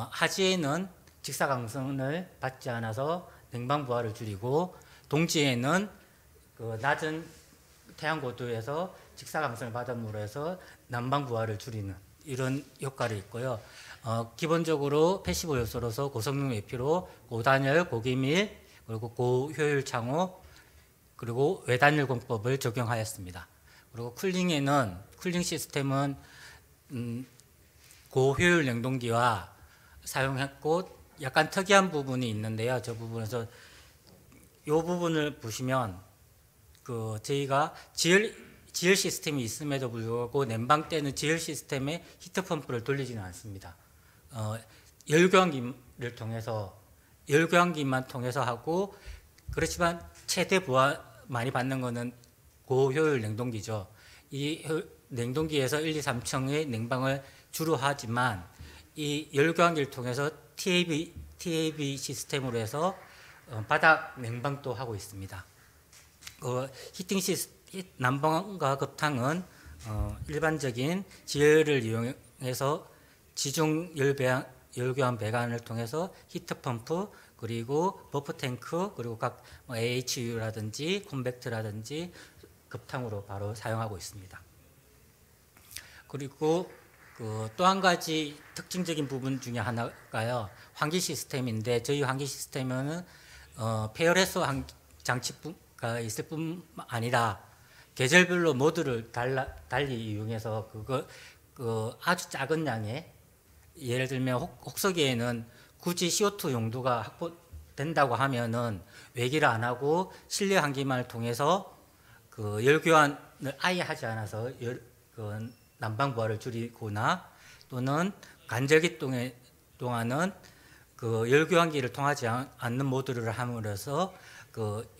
하지에는 직사광선을 받지 않아서 냉방 부하를 줄이고 동지에는 그 낮은 태양 고도에서 직사광선을 받음으로 해서 난방 부하를 줄이는 이런 효과를 있고요. 기본적으로 패시브 요소로서 고성능 외피로 고단열, 고기밀, 그리고 고효율 창호, 그리고 외단열 공법을 적용하였습니다. 그리고 쿨링 시스템은 고효율 냉동기와 사용했고 약간 특이한 부분이 있는데요. 저 부분에서 이 부분을 보시면 그 저희가 지열 시스템이 있음에도 불구하고 냉방 때는 지열 시스템에 히트 펌프를 돌리지는 않습니다. 열교환기를 통해서 열교환기만 통해서 하고 그렇지만 최대 부하 많이 받는 거는 고효율 냉동기죠. 이 냉동기에서 1, 2, 3층의 냉방을 주로 하지만 이 열교환기를 통해서 TAB 시스템으로 해서 바닥 냉방도 하고 있습니다. 난방과 급탕은 일반적인 지열을 이용해서 지중 열교환 배관을 통해서 히트펌프 그리고 버프 탱크 그리고 각 AHU라든지 콤팩트라든지 급탕으로 바로 사용하고 있습니다. 그리고 또 한 가지 특징적인 부분 중에 하나가요. 환기 시스템인데 저희 환기 시스템은 페어레소 장치가 있을 뿐 아니라 계절별로 모드를 달리 이용해서 아주 작은 양의 예를 들면 혹서기에는 굳이 CO2 용도가 확보된다고 하면은 외기를 안 하고 실내 환기만을 통해서 그 열교환을 아예 하지 않아서 난방 부하를 줄이거나 또는 간절기 동안은 그 열교환기를 통하지 않는 모드를 함으로써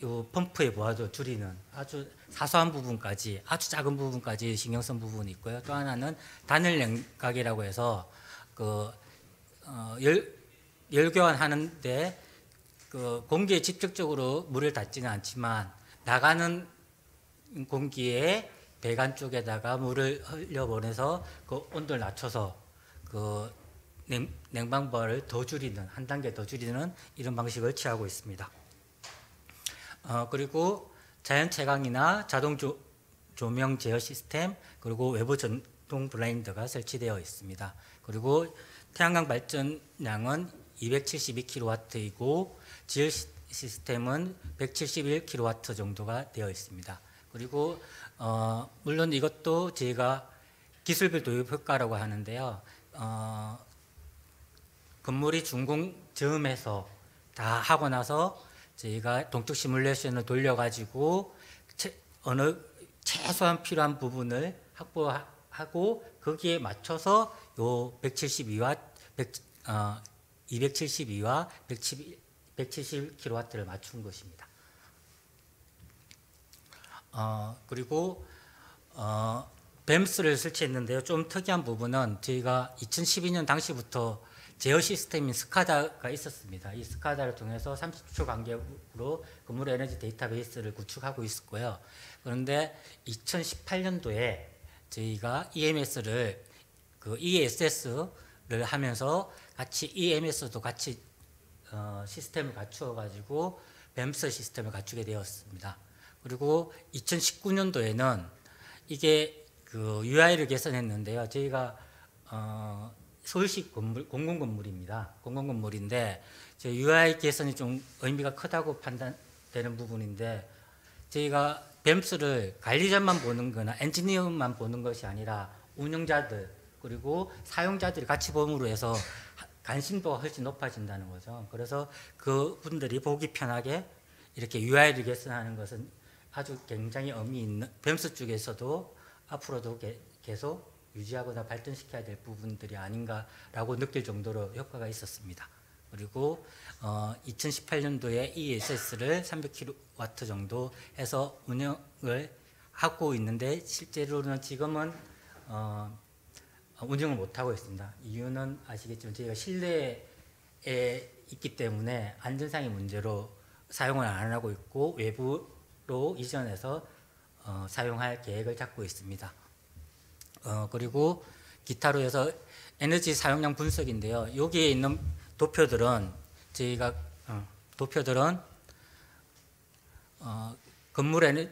요 펌프의 부하도 줄이는 아주 사소한 부분까지 아주 작은 부분까지 신경 쓴 부분이 있고요. 또 하나는 단열 냉각이라고 해서 열교환하는데 공기에 직접적으로 물을 닿지는 않지만 나가는 공기에 배관 쪽에다가 물을 흘려보내서 그 온도를 낮춰서 그 냉방 부하를 더 줄이는 한 단계 더 줄이는 이런 방식을 취하고 있습니다. 그리고 자연 채광이나 자동 조명 제어 시스템 그리고 외부 전동 블라인드가 설치되어 있습니다. 그리고 태양광 발전량은 272kW이고 지열 시스템은 171kW 정도가 되어 있습니다. 그리고 물론 이것도 저희가 기술별 도입 효과라고 하는데요. 건물이 준공 즈음해서 다 하고 나서 저희가 동적 시뮬레이션을 돌려가지고 어느 최소한 필요한 부분을 확보하고 거기에 맞춰서 요 272와 171kW를 맞춘 것입니다. 그리고 뱀스를 설치했는데요. 좀 특이한 부분은 저희가 2012년 당시부터 제어 시스템인 스카다가 있었습니다. 이 스카다를 통해서 30초 간격으로 건물 에너지 데이터베이스를 구축하고 있었고요. 그런데 2018년도에 저희가 EMS를 ESS를 하면서 같이 EMS도 같이 시스템을 갖추어 가지고 뱀스 시스템을 갖추게 되었습니다. 그리고 2019년도에는 이게 UI를 개선했는데요. 저희가 서울시 건물, 공공건물입니다. 공공건물인데 UI 개선이 좀 의미가 크다고 판단되는 부분인데 저희가 뱀스를 관리자만 보는 거나 엔지니어만 보는 것이 아니라 운영자들 그리고 사용자들이 같이 봄으로 해서 간신도가 훨씬 높아진다는 거죠. 그래서 그분들이 보기 편하게 이렇게 UI 리게슨하는 것은 아주 굉장히 의미 있는, 뱀스 쪽에서도 앞으로도 계속 유지하거나 발전시켜야 될 부분들이 아닌가라고 느낄 정도로 효과가 있었습니다. 그리고 2018년도에 ESS를 300kW 정도 해서 운영을 하고 있는데 실제로는 지금은 운영을 못하고 있습니다. 이유는 아시겠지만 저희가 실내에 있기 때문에 안전상의 문제로 사용을 안 하고 있고 외부로 이전해서 사용할 계획을 잡고 있습니다. 그리고 기타로 해서 에너지 사용량 분석인데요. 여기에 있는 도표들은 저희가 건물에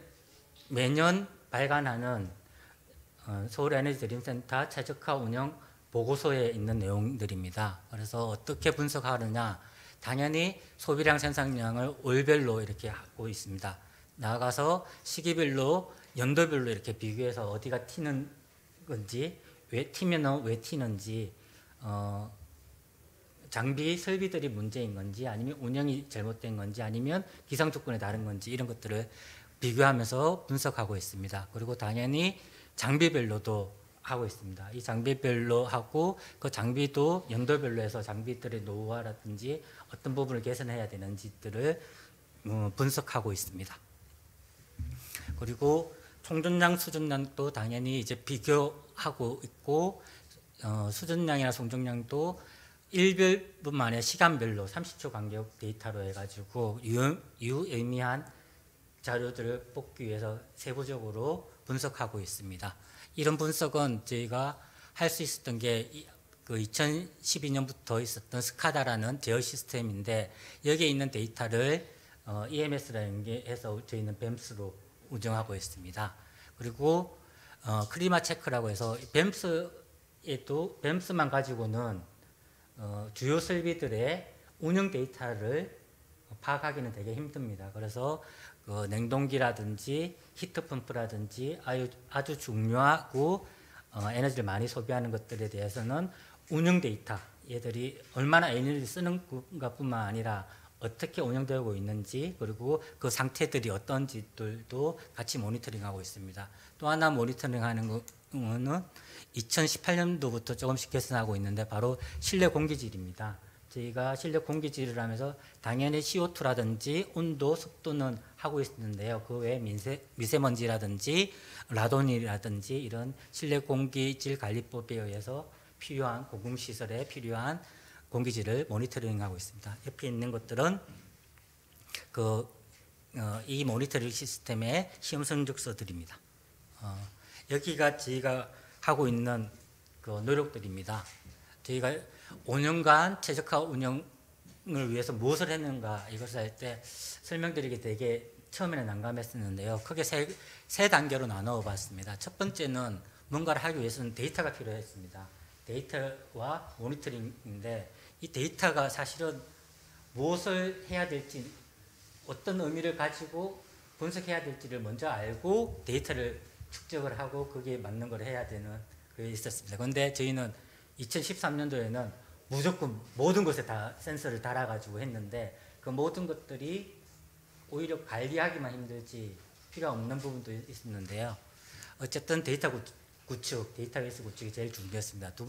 매년 발간하는 서울에너지드림센터 최적화 운영 보고서에 있는 내용들입니다. 그래서 어떻게 분석하느냐, 당연히 소비량 생산량을 월별로 이렇게 하고 있습니다. 나아가서 시기별로 연도별로 이렇게 비교해서 어디가 튀는 건지, 왜 튀면 왜 튀는지, 장비 설비들이 문제인 건지, 아니면 운영이 잘못된 건지, 아니면 기상 조건이 다른 건지, 이런 것들을 비교하면서 분석하고 있습니다. 그리고 당연히 장비별로도 하고 있습니다. 이 장비별로 하고 그 장비도 연도별로 해서 장비들의 노후화라든지 어떤 부분을 개선해야 되는지들을 분석하고 있습니다. 그리고 총전량, 수전량도 당연히 이제 비교하고 있고, 수전량이나 총전량도 일별뿐만 아니라 시간별로 30초 간격 데이터로 해가지고 유의미한 자료들을 뽑기 위해서 세부적으로 분석하고 있습니다. 이런 분석은 저희가 할 수 있었던 게 그 2012년부터 있었던 스카다라는 제어 시스템인데, 여기에 있는 데이터를 EMS라는 게 해서 저희는 뱀스로 운영하고 있습니다. 그리고 클리마 체크라고 해서 뱀스만 가지고는 주요 설비들의 운영 데이터를 파악하기는 되게 힘듭니다. 그래서 그 냉동기라든지 히트펌프라든지 아주 중요하고 에너지를 많이 소비하는 것들에 대해서는 운영 데이터, 얘들이 얼마나 에너지를 쓰는 것뿐만 아니라 어떻게 운영되고 있는지, 그리고 그 상태들이 어떤지들도 같이 모니터링하고 있습니다. 또 하나 모니터링하는 거는 2018년도부터 조금씩 개선하고 있는데 바로 실내 공기질입니다. 저희가 실내 공기질을 하면서 당연히 CO2라든지 온도, 습도는 하고 있는데요. 그 외에 미세먼지라든지 라돈이라든지 이런 실내 공기질 관리법에 의해서 필요한 공공시설에 필요한 공기질을 모니터링하고 있습니다. 옆에 있는 것들은 이 모니터링 시스템의 시험 성적서들입니다. 여기가 저희가 하고 있는 그 노력들입니다. 저희가 5년간 최적화 운영을 위해서 무엇을 했는가, 이것을 할 때 설명드리기 되게 처음에는 난감했었는데요. 크게 세 단계로 나누어 봤습니다. 첫 번째는 뭔가를 하기 위해서는 데이터가 필요했습니다. 데이터와 모니터링인데, 이 데이터가 사실은 무엇을 해야 될지, 어떤 의미를 가지고 분석해야 될지를 먼저 알고 데이터를 축적을 하고 거기에 맞는 걸 해야 되는 그게 있었습니다. 그런데 저희는 2013년도에는 무조건 모든 것에 다 센서를 달아가지고 했는데, 그 모든 것들이 오히려 관리하기만 힘들지 필요 없는 부분도 있었는데요. 어쨌든 데이터 구축, 데이터베이스 구축이 제일 중요했습니다. 두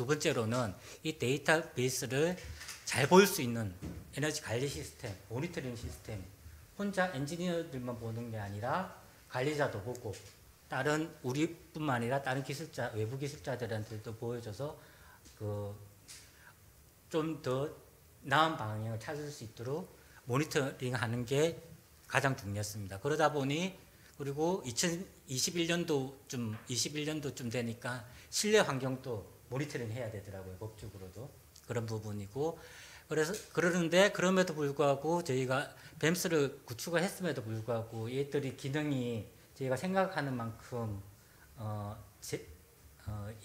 번째로는 이 데이터베이스를 잘 볼 수 있는 에너지 관리 시스템, 모니터링 시스템, 혼자 엔지니어들만 보는 게 아니라 관리자도 보고, 다른 우리뿐만 아니라 다른 기술자, 외부 기술자들한테도 보여줘서 좀 더 나은 방향을 찾을 수 있도록 모니터링하는 게 가장 중요했습니다. 그러다 보니, 그리고 21년도쯤 되니까 실내 환경도 모니터링 해야 되더라고요. 법적으로도 그런 부분이고, 그러는데 그럼에도 불구하고 저희가 뱀스를 구축을 했음에도 불구하고 얘들이 기능이 저희가 생각하는 만큼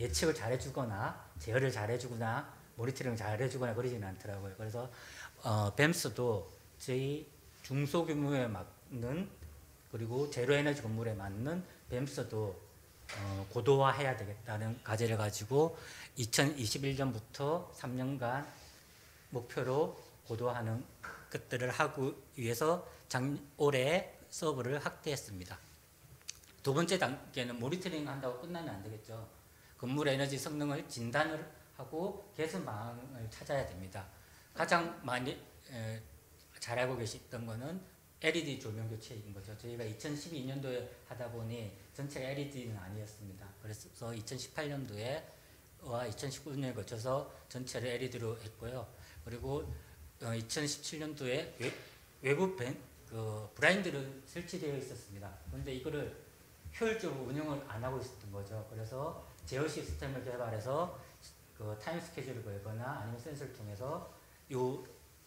예측을 잘해주거나 제어를 잘해주거나 모니터링을 잘해주거나 그러지는 않더라고요. 그래서 뱀스도 저희 중소규모에 맞는, 그리고 제로에너지 건물에 맞는 뱀스도 고도화해야 되겠다는 과제를 가지고 2021년부터 3년간 목표로 고도화하는 것들을 하기 위해서 올해 서버를 확대했습니다. 두 번째 단계는 모니터링 한다고 끝나면 안 되겠죠. 건물 에너지 성능을 진단을 하고 개선 방안을 찾아야 됩니다. 가장 많이 잘 알고 계셨던 거는 LED 조명 교체인 거죠. 저희가 2012년도에 하다 보니 전체가 LED는 아니었습니다. 그래서 2018년도에 와 2019년에 거쳐서 전체를 LED로 했고요. 그리고 2017년도에 외부 브라인드를 설치되어 있었습니다. 그런데 이거를 효율적으로 운영을 안 하고 있었던 거죠. 그래서 제어 시스템을 개발해서 그 타임 스케줄을 걸거나 아니면 센서를 통해서 이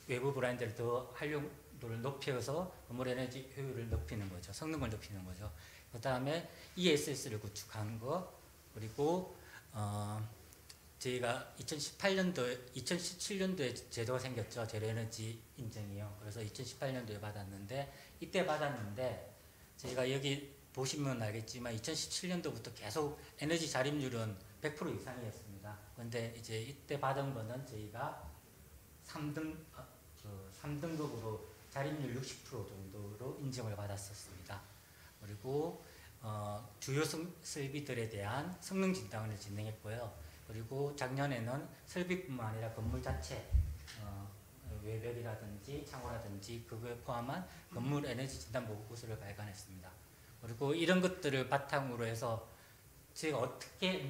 외부 브라인드를 더 활용도를 높여서 건물 에너지 효율을 높이는 거죠. 성능을 높이는 거죠. 그 다음에 ESS를 구축한 거, 그리고 저희가 2017년도에 제도가 생겼죠. 제로에너지 인증이요. 그래서 2018년도에 받았는데, 이때 받았는데 저희가 여기 보시면 알겠지만 2017년도부터 계속 에너지 자립률은 100% 이상이었습니다. 그런데 이제 이때 받은 거는 저희가 3등급으로 자립률 60% 정도로 인증을 받았었습니다. 그리고 주요 설비들에 대한 성능 진단을 진행했고요. 그리고 작년에는 설비뿐만 아니라 건물 자체 외벽이라든지 창호라든지 그거에 포함한 건물 에너지 진단 보고서를 발간했습니다. 그리고 이런 것들을 바탕으로 해서 제가 어떻게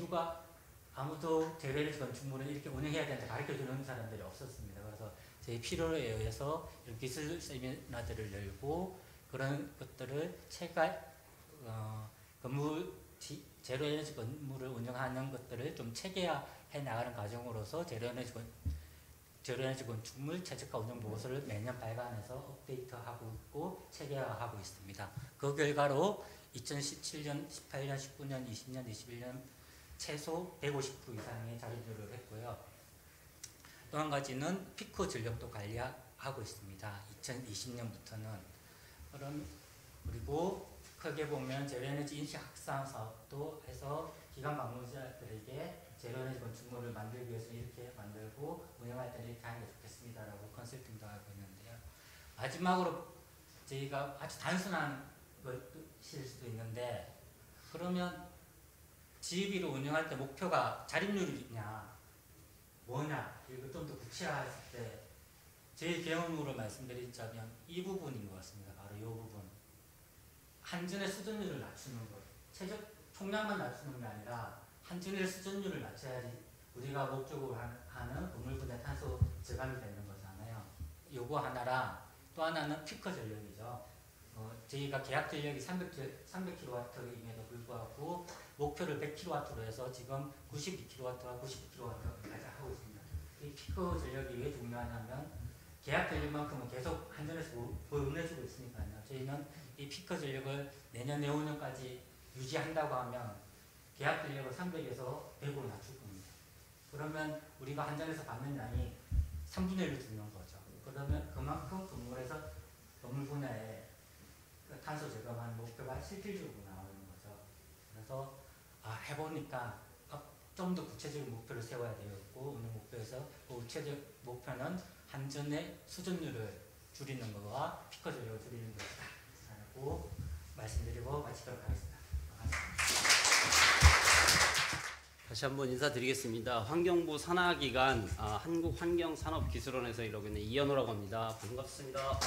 아무도 제로에너지 건축물을 이렇게 운영해야 되는지 가르쳐주는 사람들이 없었습니다. 그래서 제 필요에 의해서 이런 기술 세미나들을 열고 그런 것들을 제로에너지 건물을 운영하는 것들을 좀 체계화해 나가는 과정으로서 제로에너지 건축물 최적화 운영 보고서를 매년 발간해서 업데이트하고 있고 체계화하고 있습니다. 그 결과로 2017년, 18년, 19년, 20년, 21년 최소 150% 이상의 자립률을 했고요. 또 한 가지는 피크 전력도 관리하고 있습니다. 2020년부터는. 그리고 크게 보면 제로에너지 인식 확산 사업도 해서 기관 방문자들에게 제로에너지 건축물을 만들기 위해서 이렇게 만들고 운영할 때는 이렇게 하는 게 좋겠습니다라고 컨설팅도 하고 있는데요. 마지막으로 저희가 아주 단순한 것일 수도 있는데, 그러면 GB로 운영할 때 목표가 자립률이냐 뭐냐, 이거 좀 더 구체화했을 때 제 경험으로 말씀드리자면 이 부분인 것 같습니다. 바로 이 부분. 한전의 수전율을 낮추는 것. 최적 총량만 낮추는 게 아니라 한전의 수전율을 낮춰야지 우리가 목적으로 하는 건물 분해 탄소 저감이 되는 거잖아요. 요거 하나랑 또 하나는 피커 전력이죠. 저희가 계약 전력이 300kW임에도 불구하고 목표를 100kW로 해서 지금 92kW와 99kW까지 하고 있습니다. 이 피커 전력이 왜 중요하냐면 계약 전력만큼은 계속 한전에서 보내주고 있으니까요. 저희는 이 피커 전력을 내년 내후년까지 유지한다고 하면 계약 전력을 300에서 100으로 낮출 겁니다. 그러면 우리가 한전에서 받는 양이 3분의 1로 줄는 거죠. 그러면 그만큼 건물 분야에 탄소 저감하는 목표가 실질적으로 나오는 거죠. 그래서 해보니까 좀 더 구체적인 목표를 세워야 되겠고, 오늘 목표에서 그 구체적 목표는 한전의 수전율을 줄이는 것과 피커 전력을 줄이는 것이다 라고 말씀드리고 마치도록 하겠습니다. 다시 한번 인사드리겠습니다. 환경부 산하기관 한국환경산업기술원에서 일하고 있는 이현호라고 합니다. 반갑습니다.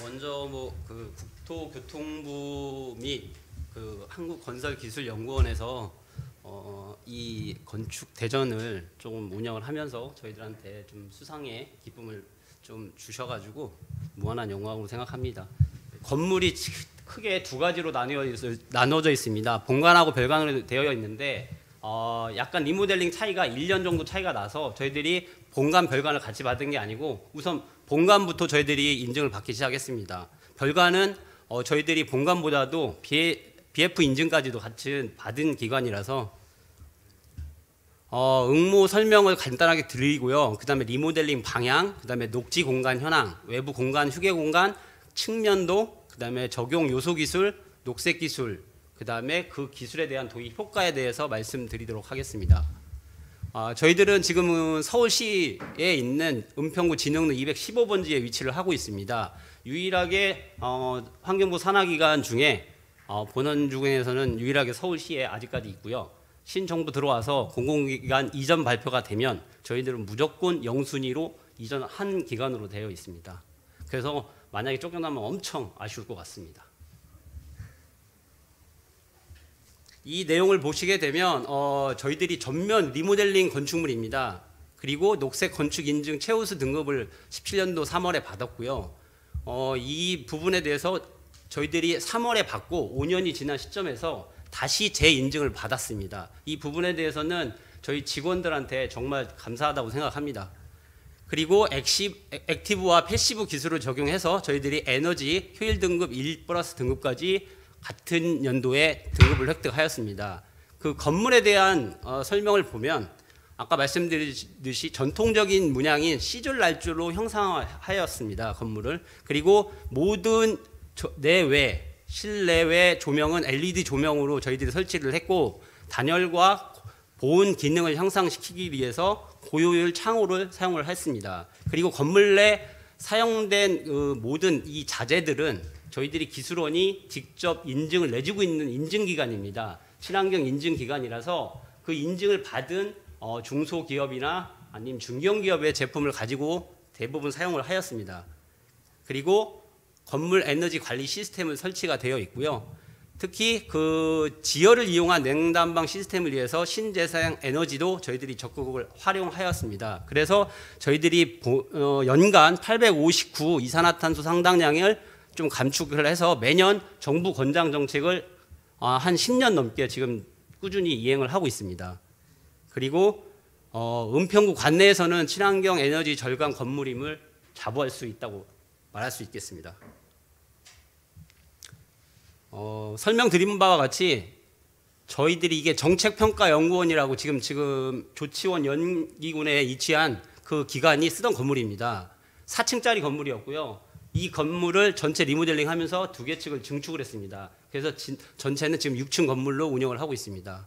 먼저 그 국토교통부 및 그 한국건설기술연구원에서 이 건축 대전을 조금 운영을 하면서 저희들한테 좀 수상의 기쁨을 좀 주셔가지고 무한한 영광으로 생각합니다. 건물이 크게 두 가지로 나눠져 있습니다. 본관하고 별관으로 되어 있는데 약간 리모델링 차이가 1년 정도 차이가 나서 저희들이 본관, 별관을 같이 받은 게 아니고 우선 본관부터 저희들이 인증을 받기 시작했습니다. 별관은 저희들이 본관보다도 BF 인증까지도 같이 받은 기관이라서 응모 설명을 간단하게 드리고요. 그 다음에 리모델링 방향, 그 다음에 녹지 공간 현황, 외부 공간, 휴게 공간, 측면도, 그 다음에 적용 요소 기술, 녹색 기술, 그다음에 그 기술에 대한 도입 효과에 대해서 말씀드리도록 하겠습니다. 저희들은 지금은 서울시에 있는 은평구 진흥로 215번지에 위치를 하고 있습니다. 유일하게 환경부 산하기관 중에 본원 중에서는 유일하게 서울시에 아직까지 있고요. 신정부 들어와서 공공기관 이전 발표가 되면 저희들은 무조건 영순위로 이전한 기관으로 되어 있습니다. 그래서 만약에 쫓겨나면 엄청 아쉬울 것 같습니다. 이 내용을 보시게 되면 저희들이 전면 리모델링 건축물입니다. 그리고 녹색 건축 인증 최우수 등급을 17년도 3월에 받았고요. 이 부분에 대해서 저희들이 3월에 받고 5년이 지난 시점에서 다시 재인증을 받았습니다. 이 부분에 대해서는 저희 직원들한테 정말 감사하다고 생각합니다. 그리고 액티브와 패시브 기술을 적용해서 저희들이 에너지 효율 등급 1+ 등급까지 같은 연도에 등급을 획득하였습니다. 그 건물에 대한 설명을 보면 아까 말씀드렸듯이 전통적인 문양인 시줄 날조로 형상화하였습니다. 건물을. 그리고 모든 내외, 실내외 조명은 LED 조명으로 저희들이 설치를 했고 단열과 보온 기능을 향상시키기 위해서 고효율 창호를 사용을 했습니다. 그리고 건물 내 사용된 모든 이 자재들은 저희들이 기술원이 직접 인증을 내주고 있는 인증기관입니다. 친환경 인증기관이라서 그 인증을 받은 중소기업이나 아니면 중견기업의 제품을 가지고 대부분 사용을 하였습니다. 그리고 건물 에너지 관리 시스템은 설치가 되어 있고요. 특히 그 지열을 이용한 냉난방 시스템을 위해서 신재생 에너지도 저희들이 적극을 활용하였습니다. 그래서 저희들이 연간 859 이산화탄소 상당량을 좀 감축을 해서 매년 정부 권장 정책을 한 10년 넘게 지금 꾸준히 이행을 하고 있습니다. 그리고 은평구 관내에서는 친환경 에너지 절감 건물임을 자부할 수 있다고 말할 수 있겠습니다. 설명드린 바와 같이 저희들이 이게 정책평가연구원이라고 지금 조치원 연기군에 위치한 그 기관이 쓰던 건물입니다. 4층짜리 건물이었고요. 이 건물을 전체 리모델링 하면서 2개 층을 증축을 했습니다. 그래서 전체는 지금 6층 건물로 운영을 하고 있습니다.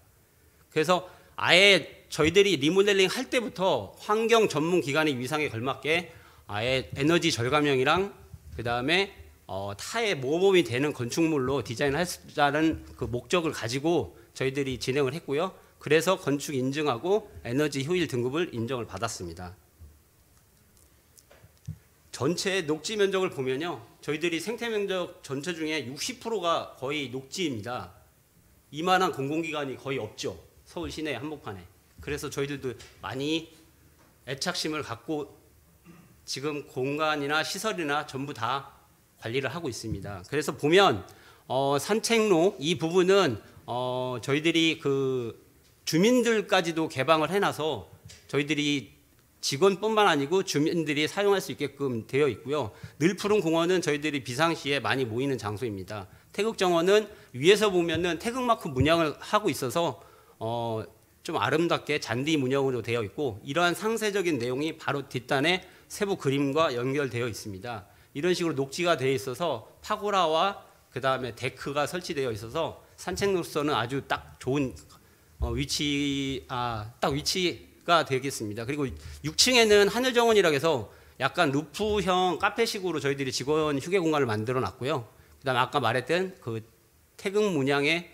그래서 아예 저희들이 리모델링 할 때부터 환경 전문 기관의 위상에 걸맞게 아예 에너지 절감형이랑 그 다음에 타의 모범이 되는 건축물로 디자인하자는 그 목적을 가지고 저희들이 진행을 했고요. 그래서 건축 인증하고 에너지 효율 등급을 인정을 받았습니다. 전체 녹지 면적을 보면요. 저희들이 생태 면적 전체 중에 60%가 거의 녹지입니다. 이만한 공공기관이 거의 없죠. 서울 시내 한복판에. 그래서 저희들도 많이 애착심을 갖고 지금 공간이나 시설이나 전부 다 관리를 하고 있습니다. 그래서 보면 산책로 이 부분은 저희들이 그 주민들까지도 개방을 해놔서 저희들이 직원뿐만 아니고 주민들이 사용할 수 있게끔 되어 있고요. 늘푸른 공원은 저희들이 비상시에 많이 모이는 장소입니다. 태극정원은 위에서 보면은 태극마크 문양을 하고 있어서 좀 아름답게 잔디 문양으로 되어 있고 이러한 상세적인 내용이 바로 뒷단에 세부 그림과 연결되어 있습니다. 이런 식으로 녹지가 되어 있어서 파고라와 그 다음에 데크가 설치되어 있어서 산책로서는 아주 딱 좋은 위치가 되겠습니다. 그리고 6층에는 하늘정원이라고 해서 약간 루프형 카페식으로 저희들이 직원 휴게 공간을 만들어 놨고요. 그 다음에 아까 말했던 그 태극 문양의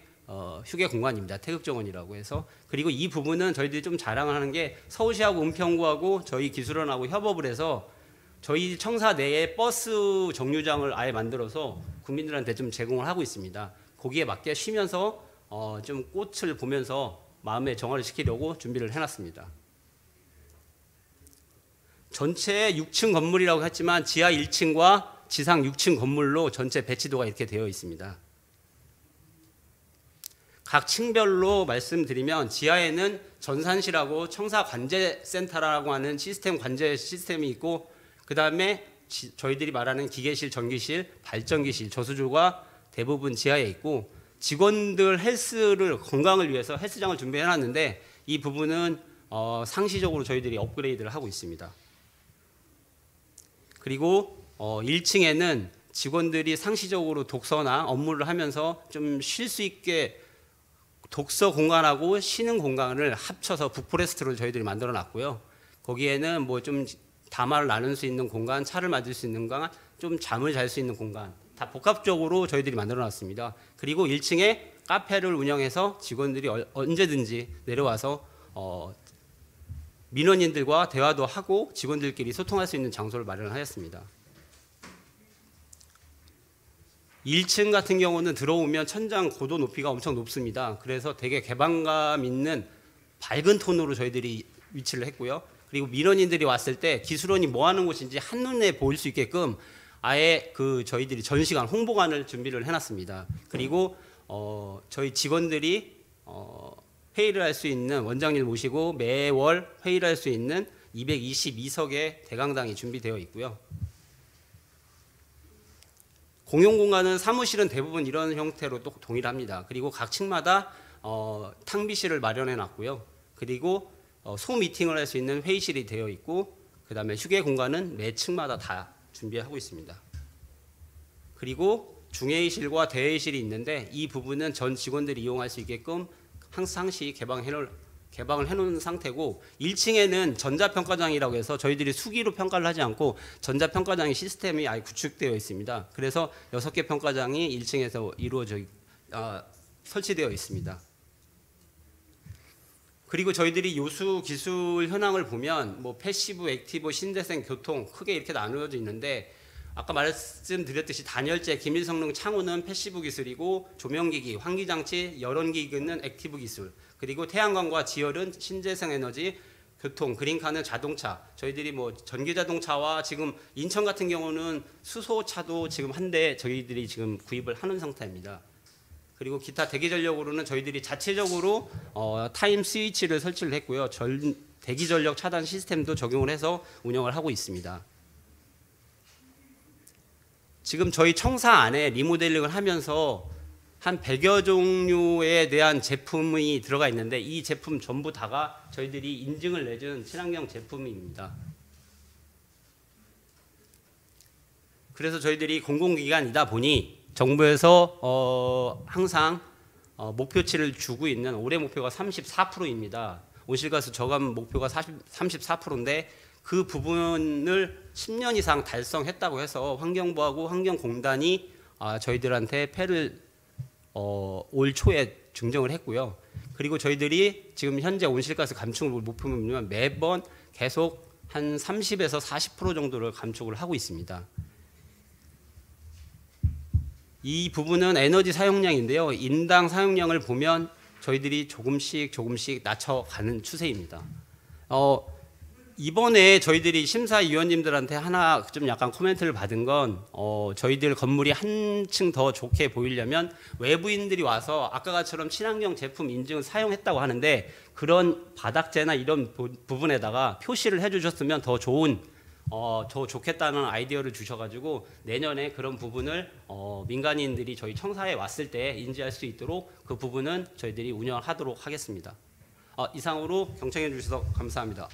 휴게 공간입니다. 태극정원이라고 해서. 그리고 이 부분은 저희들이 좀 자랑하는 게 서울시하고 은평구하고 저희 기술원하고 협업을 해서 저희 청사 내에 버스 정류장을 아예 만들어서 국민들한테 좀 제공을 하고 있습니다. 거기에 맞게 쉬면서 좀 꽃을 보면서 마음의 정화를 시키려고 준비를 해놨습니다. 전체 6층 건물이라고 했지만 지하 1층과 지상 6층 건물로 전체 배치도가 이렇게 되어 있습니다. 각 층별로 말씀드리면 지하에는 전산실하고 청사관제센터라고 하는 시스템 관제 시스템이 있고 그 다음에 저희들이 말하는 기계실, 전기실, 발전기실, 저수조가 대부분 지하에 있고 직원들 헬스를 건강을 위해서 헬스장을 준비해놨는데 이 부분은 상시적으로 저희들이 업그레이드를 하고 있습니다. 그리고 1층에는 직원들이 상시적으로 독서나 업무를 하면서 좀 쉴 수 있게 독서 공간하고 쉬는 공간을 합쳐서 북포레스트를 저희들이 만들어 놨고요. 거기에는 뭐 좀 담화를 나눌 수 있는 공간, 차를 마실 수 있는 공간, 좀 잠을 잘 수 있는 공간 다 복합적으로 저희들이 만들어 놨습니다. 그리고 1층에 카페를 운영해서 직원들이 언제든지 내려와서 민원인들과 대화도 하고 직원들끼리 소통할 수 있는 장소를 마련하였습니다. 1층 같은 경우는 들어오면 천장 고도 높이가 엄청 높습니다. 그래서 되게 개방감 있는 밝은 톤으로 저희들이 위치를 했고요. 그리고 민원인들이 왔을 때 기술원이 뭐 하는 곳인지 한눈에 보일 수 있게끔 아예 그 저희들이 전시관 홍보관을 준비를 해놨습니다. 그리고 저희 직원들이 회의를 할 수 있는 원장님 모시고 매월 회의를 할 수 있는 222석의 대강당이 준비되어 있고요. 공용 공간은 사무실은 대부분 이런 형태로 또 동일합니다. 그리고 각 층마다 탕비실을 마련해 놨고요. 그리고 소미팅을 할 수 있는 회의실이 되어 있고, 그다음에 휴게 공간은 매 층마다 다 준비하고 있습니다. 그리고 중회의실과 대회의실이 있는데 이 부분은 전 직원들이 이용할 수 있게끔 항상시 개방을 해놓은 상태고, 1층에는 전자평가장이라고 해서 저희들이 수기로 평가를 하지 않고 전자평가장의 시스템이 아예 구축되어 있습니다. 그래서 6개 평가장이 1층에서 설치되어 있습니다. 그리고 저희들이 요수 기술 현황을 보면 뭐 패시브, 액티브, 신재생, 교통 크게 이렇게 나누어져 있는데, 아까 말씀드렸듯이 단열재, 기밀성능 창호는 패시브 기술이고, 조명기기, 환기장치, 열원기기는 액티브 기술, 그리고 태양광과 지열은 신재생 에너지, 교통, 그린카는 자동차. 저희들이 뭐 전기자동차와 지금 인천 같은 경우는 수소차도 지금 한 대 저희들이 지금 구입을 하는 상태입니다. 그리고 기타 대기전력으로는 저희들이 자체적으로 타임 스위치를 설치를 했고요. 대기전력 차단 시스템도 적용을 해서 운영을 하고 있습니다. 지금 저희 청사 안에 리모델링을 하면서 한 100여 종류에 대한 제품이 들어가 있는데, 이 제품 전부 다가 저희들이 인증을 내준 친환경 제품입니다. 그래서 저희들이 공공기관이다 보니 정부에서 항상 목표치를 주고 있는, 올해 목표가 34%입니다. 온실가스 저감 목표가 34%인데 그 부분을 10년 이상 달성했다고 해서 환경부하고 환경공단이 저희들한테 패를 올 초에 증정을 했고요. 그리고 저희들이 지금 현재 온실가스 감축 목표를 보면 매번 계속 한 30에서 40% 정도를 감축을 하고 있습니다. 이 부분은 에너지 사용량인데요. 인당 사용량을 보면 저희들이 조금씩 낮춰가는 추세입니다. 이번에 저희들이 심사위원님들한테 하나 좀 약간 코멘트를 받은 건, 저희들 건물이 한층 더 좋게 보이려면 외부인들이 와서 아까처럼 친환경 제품 인증을 사용했다고 하는데, 그런 바닥재나 이런 부분에다가 표시를 해주셨으면 더 좋겠다는 아이디어를 주셔가지고 내년에 그런 부분을 민간인들이 저희 청사에 왔을 때 인지할 수 있도록 그 부분은 저희들이 운영하도록 하겠습니다. 이상으로 경청해 주셔서 감사합니다.